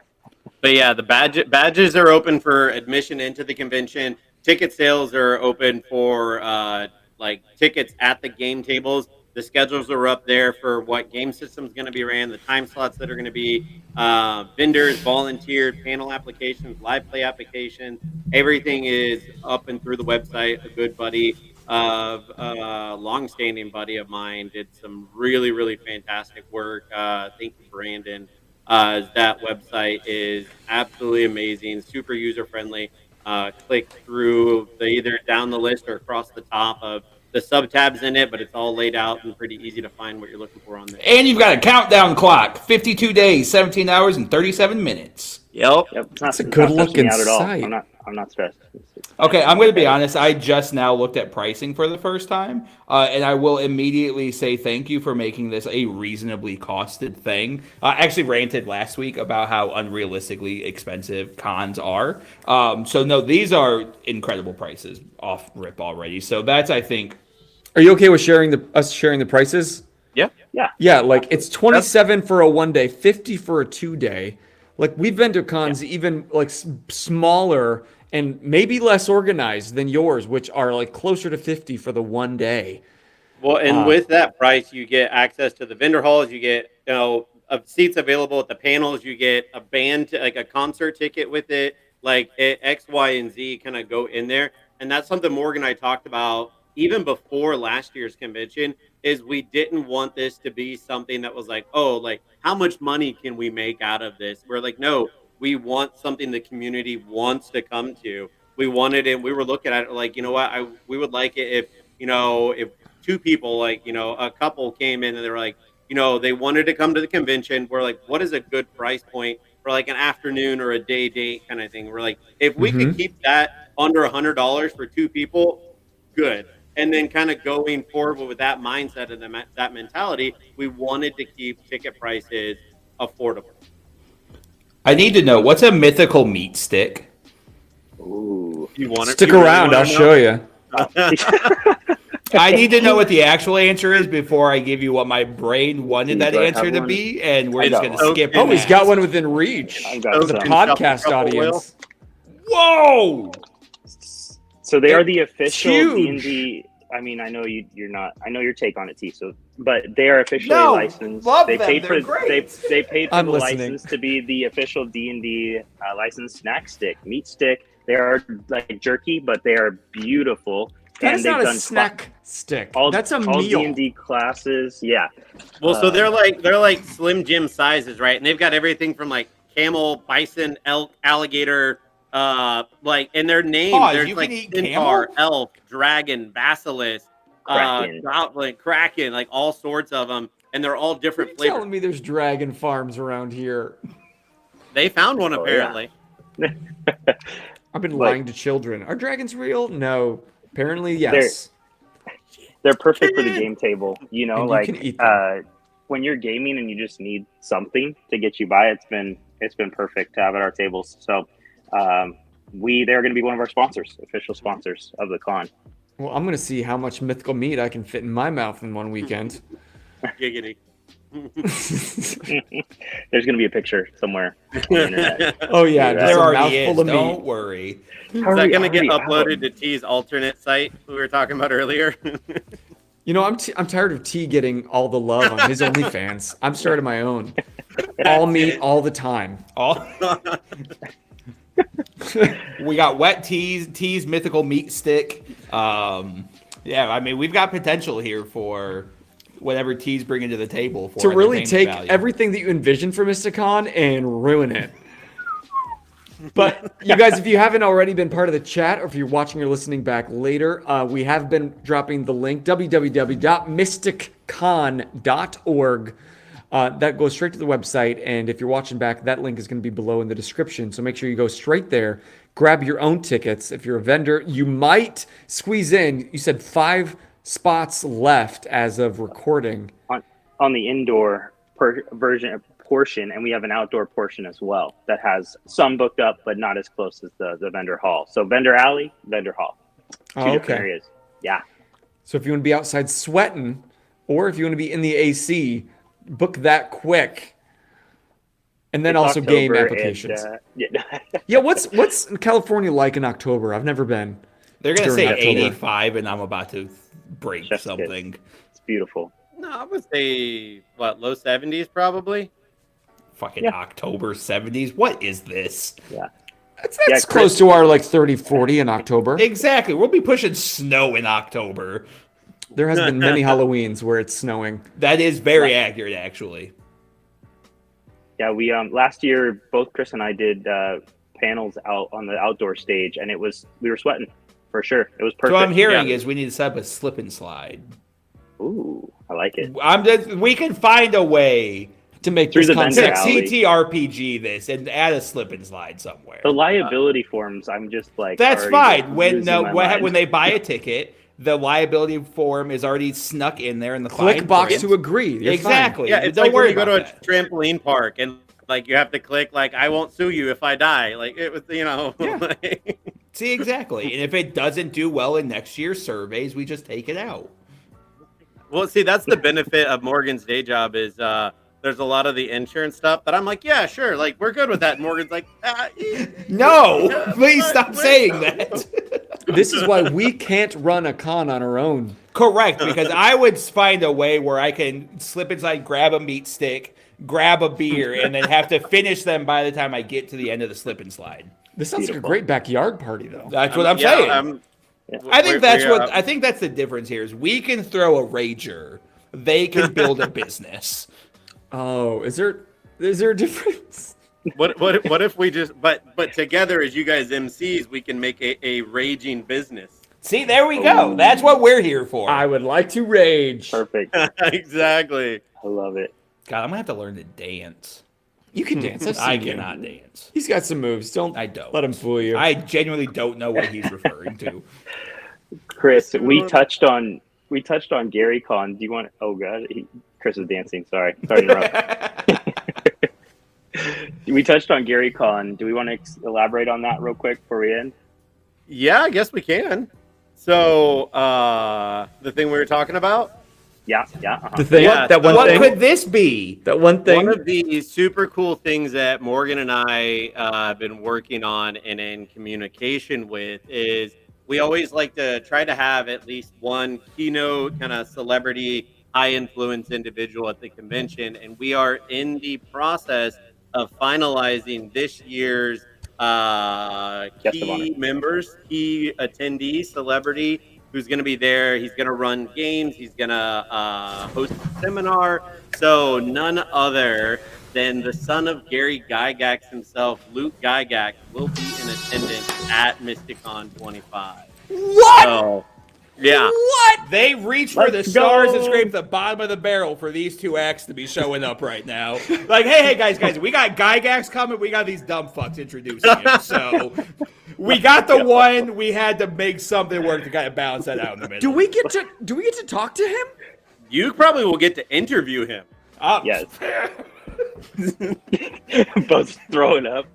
But yeah, the badges are open for admission into the convention. Ticket sales are open for like tickets at the game tables. The schedules are up there for what game system's going to be ran, the time slots that are going to be, vendors, volunteered, panel applications, live play applications. Everything is up and through the website. A good buddy of long-standing buddy of mine did some really, really fantastic work. Thank you, Brandon. That website is absolutely amazing, super user-friendly. Click through either down the list or across the top of the sub tabs in it, but it's all laid out and pretty easy to find what you're looking for on there. And you've got a countdown clock: 52 days, 17 hours, and 37 minutes. Yep. It's a good looking site. I'm not stressed. Okay, I'm going to be honest. I just now looked at pricing for the first time, and I will immediately say thank you for making this a reasonably costed thing. I actually ranted last week about how unrealistically expensive cons are. So no, these are incredible prices off rip already. So that's, I think. Are you okay with us sharing the prices? Yeah. Yeah, like it's 27 for a 1 day, 50 for a 2 day. Like we've been to cons even like smaller and maybe less organized than yours, which are like closer to 50 for the 1 day. Well, and with that price, you get access to the vendor halls. You get seats available at the panels. You get a band, like a concert ticket with it. Like X, Y, and Z kind of go in there, and that's something Morgan and I talked about even before last year's convention. Is we didn't want this to be something that was like, oh, like how much money can we make out of this? We're like, no, we want something the community wants to come to. We wanted it. We were looking at it like, you know what? We would like it if two people, like, a couple came in and they were like, they wanted to come to the convention. We're like, what is a good price point for like an afternoon or a day date kind of thing? We're like, if we could keep that under $100 for two people, good. And then kind of going forward with that mindset and that mentality, we wanted to keep ticket prices affordable. I need to know, what's a mythical meat stick? Ooh. You want Stick around, I'll show you. I need to know what the actual answer is before I give you what my brain wanted that answer to be, and we're just going to skip. Oh, he's got one within reach. I For got the some. podcast audience. Whoa! So they are the official huge. D&D. I mean, I know you're not. I know your take on it, T. So, but they are officially No, licensed. love They them, paid they're for great. they paid for I'm the listening. license to be the official D&D licensed snack stick, meat stick. They are like jerky, but they are beautiful. That is they've not a done snack stick. all That's a all meal. D&D classes. Yeah. Well, so they're like Slim Jim sizes, right? And they've got everything from like camel, bison, elk, alligator, and their name. Pause, There's you like can eat centaur, camel? elk, dragon, basilisk, Kraken. goblin, kraken, like all sorts of them, and they're all Are different you flavors. telling me there's dragon farms around here? They found one Oh, apparently. I've been Like- lying to children. Are dragons real? No. Apparently, yes. They're perfect for the game table. And you like can eat them. when you're gaming and you just need something to get you by, it's been perfect to have at our tables. So they're going to be one of our sponsors, official sponsors of the con. Well, I'm going to see how much mythical meat I can fit in my mouth in one weekend. Giggity. There's going to be a picture somewhere on the internet. Oh, yeah. There Just There a already is. mouthful of Don't meat. worry. Is that going to get uploaded to T's alternate site we were talking about earlier? You know, I'm tired of T getting all the love on his OnlyFans. I'm starting my own. All meat all the time. All we got wet teas, mythical meat stick. Yeah, I mean, we've got potential here for whatever teas bring into the table for To really entertainment take value. everything that you envisioned for Mysticon and ruin it. But you guys, if you haven't already been part of the chat, or if you're watching or listening back later, we have been dropping the link, www.mysticcon.org. That goes straight to the website, and if you're watching back, that link is going to be below in the description. So make sure you go straight there, grab your own tickets. If you're a vendor, you might squeeze in. You said 5 spots left as of recording. On the indoor portion, and we have an outdoor portion as well that has some booked up, but not as close as the vendor hall. So vendor alley, vendor hall. Two different areas. Yeah. So if you want to be outside sweating, or if you want to be in the AC, book that quick. And then It's also game October applications. and, Yeah, what's California like in October? I've never been. They're gonna During say October. 85, and I'm about to break Chef's something. kiss. It's beautiful. No, I would say low 70s probably. Fucking October 70s. What is this? Yeah. That's close to our like 30, 40 in October. Exactly. We'll be pushing snow in October. There has been many Halloweens where it's snowing. That is very accurate, actually. Yeah, we last year both Chris and I did panels out on the outdoor stage, and we were sweating for sure. It was perfect. So what I'm hearing is we need to set up a slip and slide. Ooh, I like it. We can find a way to make Through this the concept. vendor alley. TTRPG this and add a slip and slide somewhere. The liability forms, I'm just like That's already fine. When losing my mind. when they buy a ticket, the liability form is already snuck in there in the Click fine box print. to agree. You're Exactly. Yeah, it's Don't like worry when you go to about a trampoline park and like you have to click like I won't sue you if I die. Like it was, Yeah. like- See, exactly. And if it doesn't do well in next year's surveys, we just take it out. Well, see, that's the benefit of Morgan's day job is there's a lot of the insurance stuff that I'm like, yeah, sure, like we're good with that. And Morgan's like, No, please stop wait, saying no. that. This is why we can't run a con on our own. Correct, because I would find a way where I can slip inside, grab a meat stick, grab a beer, and then have to finish them by the time I get to the end of the slip and slide. This sounds like a great backyard party, though. That's what I'm saying. I think we're- I think that's the difference here is we can throw a rager, they can build a business. Oh, is there a difference? What if we just but together as you guys MCs we can make a raging business. See, there we go. That's what we're here for. I would like to rage. Perfect. Exactly. I love it. God, I'm gonna have to learn to dance. You can dance. I've seen I you. cannot dance. He's got some moves. I don't. let him fool you. I genuinely don't know what he's referring to. Chris, we touched on Gary Con. Do you want? Oh God, Chris is dancing. Sorry to interrupt. We touched on Gary Con. Do we want to elaborate on that real quick before we end? Yeah, I guess we can. So the thing we were talking about. Yeah. Uh-huh. the thing, Yeah, that one What thing, could this be? that one thing. One of the super cool things that Morgan and I have been working on and in communication with is we always like to try to have at least one keynote kind of celebrity, high influence individual at the convention. And we are in the process of finalizing this year's key members, key attendee, celebrity who's going to be there. He's going to run games. He's going to host a seminar. So none other than the son of Gary Gygax himself, Luke Gygax, will be in attendance at Mysticon 25. What? So, yeah. What? They reach for the Let's stars go. and scrape the bottom of the barrel for these two acts to be showing up right now. Like, hey, guys, we got Gygax coming. We got these dumb fucks introducing him. So we got the one. We had to make something work to kind of balance that out in the middle. Do we get to talk to him? You probably will get to interview him. Yes. Both throwing up.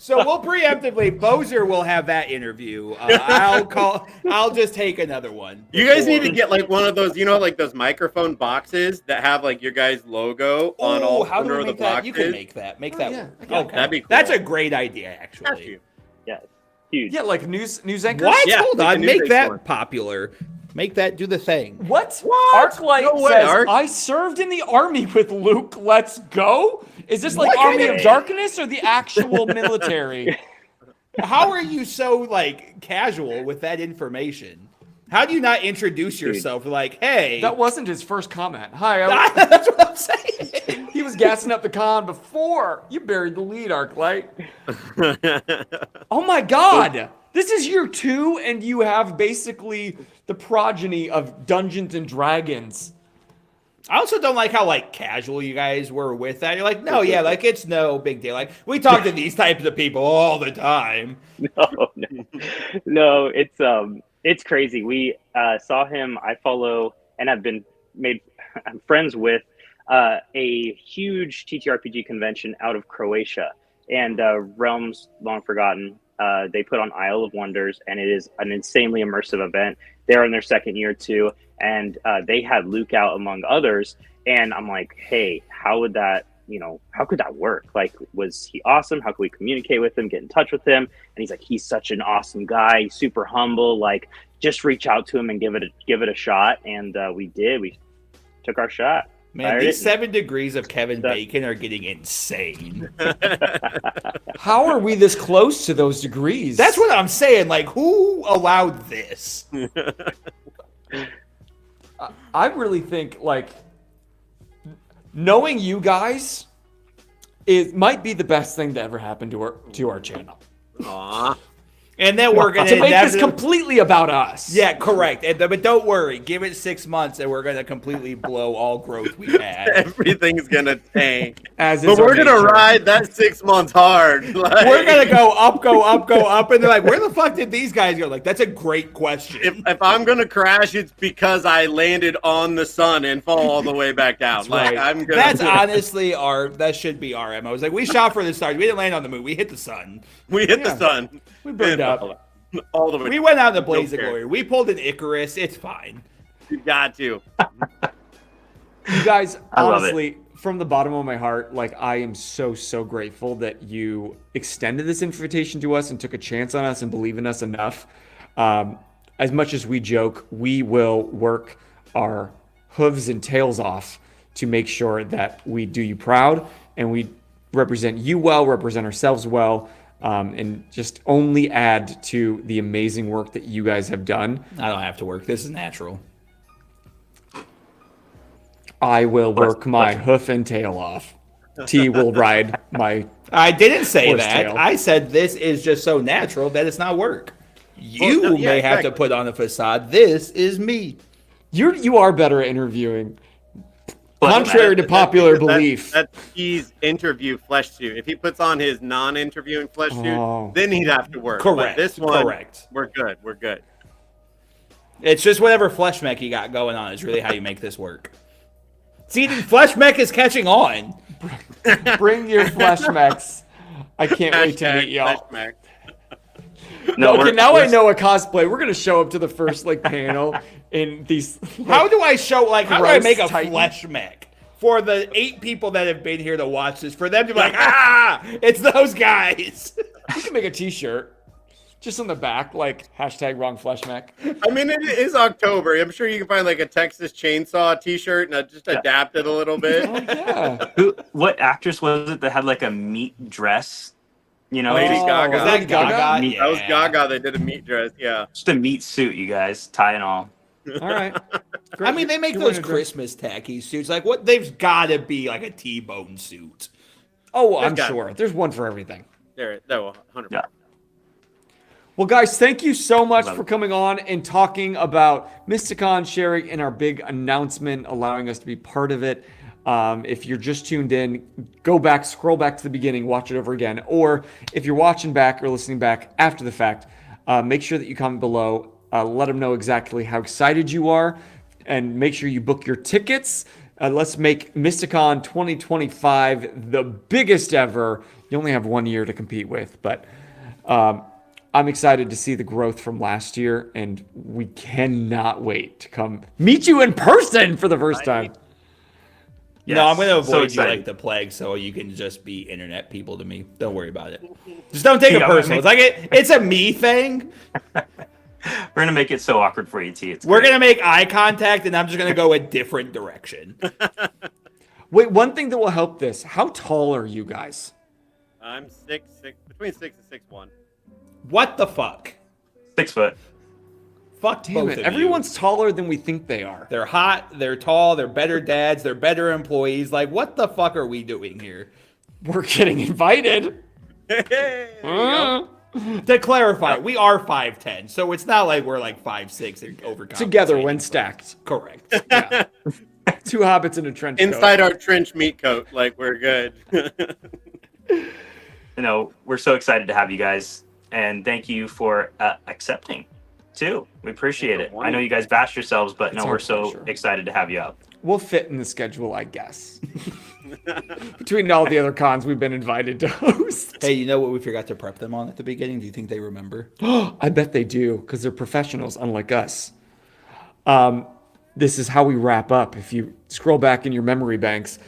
So we'll preemptively, Bozer will have that interview. I'll just take another one. You guys need to get like one of those, like those microphone boxes that have like your guys' logo on all how do corner we of the make that? boxes. You can make that. Make that yeah, work. I got Okay. That'd be cool. That's a great idea, Got actually. you. Yes. Huge. Yeah, like news anchors. What? Yeah, Hold like on. the Make news that one. popular. Make that do the thing. What? What? Arclight No way, says, Arc. I served in the army with Luke. Let's go. Is this like What? Army of Darkness or the actual military? How are you so like casual with that information? How do you not introduce yourself like, hey? That wasn't his first comment. Hi, That's what I'm saying. he was gassing up the con before you buried the lead, Arclight. Oh my God. This is year 2, and you have basically the progeny of Dungeons and Dragons. I also don't like how like casual you guys were with that. You're like, no, yeah, like it's no big deal. Like we talk to these types of people all the time. No, it's crazy. We saw him. I follow and have been I'm friends with a huge TTRPG convention out of Croatia, and Realms Long Forgotten. They put on Isle of Wonders, and it is an insanely immersive event. They're in their second year too, and they had Luke out among others. And I'm like, hey, how would that how could that work? Like, was he awesome? How could we communicate with him, get in touch with him? And he's like, he's such an awesome guy. He's super humble. Like, just reach out to him and give it a shot. And we did. We took our shot. Man, these 7 degrees of Kevin Bacon are getting insane. How are we this close to those degrees? That's what I'm saying. Like, who allowed this? I really think, like, knowing you guys, it might be the best thing to ever happen to our channel. Aww. And then we're going to make this completely about us. Yeah, correct. But don't worry. Give it 6 months and we're going to completely blow all growth we've had. Everything's going to tank. But we're going to ride that 6 months hard. Like, we're going to go up, go up, go up. And they're like, where the fuck did these guys go? Like, that's a great question. If I'm going to crash, it's because I landed on the sun and fall all the way back down. That's right. That's honestly that should be our MO. It's like, we shot for the stars. We didn't land on the moon. We hit the sun. We hit the sun. We burned up. All the way. We went out in the blaze of glory. We pulled an Icarus. It's fine. You got to. You guys, honestly, from the bottom of my heart, like, I am so, so grateful that you extended this invitation to us and took a chance on us and believe in us enough. As much as we joke, we will work our hooves and tails off to make sure that we do you proud and we represent you well, represent ourselves well, and just only add to the amazing work that you guys have done. I don't have to work. This is natural. I will work my hoof and tail off. T will ride my I didn't say that. tail. I said this is just so natural that it's not work. You may have to put on a facade. This is me. You are better at interviewing. Contrary to popular belief. That's his interview flesh suit. If he puts on his non-interviewing flesh suit, then he'd have to work. Correct. But this one, correct. We're good. We're good. It's just whatever flesh mech you got going on is really how you make this work. See, flesh mech is catching on. Bring your flesh mechs. I can't wait to meet y'all. No, okay, now I know a cosplay. We're gonna show up to the first panel in these. How do I show? Like, how do I make a Titan? flesh mech for the 8 people that have been here to watch this? For them to be like, it's those guys. You can make a T-shirt, just on the back, hashtag wrong flesh mech. I mean, it is October. I'm sure you can find a Texas Chainsaw T-shirt and just adapt it a little bit. Oh yeah. What actress was it that had a meat dress? Lady Gaga. Was that Gaga? That was Gaga that did a meat dress. Yeah. Just a meat suit, you guys, tie and all. All right. Great. I mean, they make those Christmas tacky suits. Like, what? They've got to be like a T-bone suit. Oh, I'm sure. There's one for everything. There, 100%. Yeah. Well, guys, thank you so much for coming on and talking about Mysticon, sharing in our big announcement, allowing us to be part of it. If you're just tuned in, go back, scroll back to the beginning, watch it over again. Or if you're watching back or listening back after the fact, make sure that you comment below. Let them know exactly how excited you are, and make sure you book your tickets. Let's make Mysticon 2025 the biggest ever. You only have 1 year to compete with, but I'm excited to see the growth from last year, and we cannot wait to come meet you in person for the first time. Yes, no, I'm going to avoid you like the plague, so you can just be internet people to me. Don't worry about it. Just don't take it personal. It's a me thing. We're going to make it so awkward for you, T. We're going to make eye contact, and I'm just going to go a different direction. Wait, one thing that will help this. How tall are you guys? I'm 6'6", between 6 and 6'1". What the fuck? 6 foot. Fuck Damn both it. of Everyone's taller than we think they are. They're hot, they're tall, they're better dads, they're better employees. Like, what the fuck are we doing here? We're getting invited. To clarify, we are 5'10", so it's not like we're 5'6" and overcompensating. Together when stacked. Correct. Yeah. 2 hobbits in a trench Inside coat. our trench meat coat, we're good. We're so excited to have you guys, and thank you for accepting. Too. We appreciate it. I know you guys bash yourselves, but we're so excited to have you up. We'll fit in the schedule, I guess. Between all the other cons we've been invited to host. Hey, you know what we forgot to prep them on at the beginning? Do you think they remember? I bet they do, because they're professionals, unlike us. This is how we wrap up. If you scroll back in your memory banks,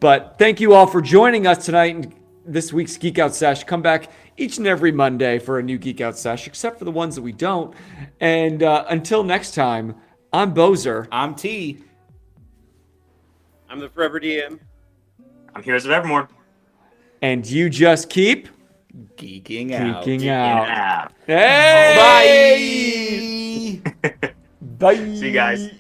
But thank you all for joining us tonight in this week's Geek Out Sesh. Come back each and every Monday for a new Geek Out Sesh, except for the ones that we don't. And until next time, I'm Bozer. I'm T. I'm the Forever DM. I'm Heroes of Evermore. And you just keep geeking out. Geeking out. out. Hey! Bye. Bye. See you guys.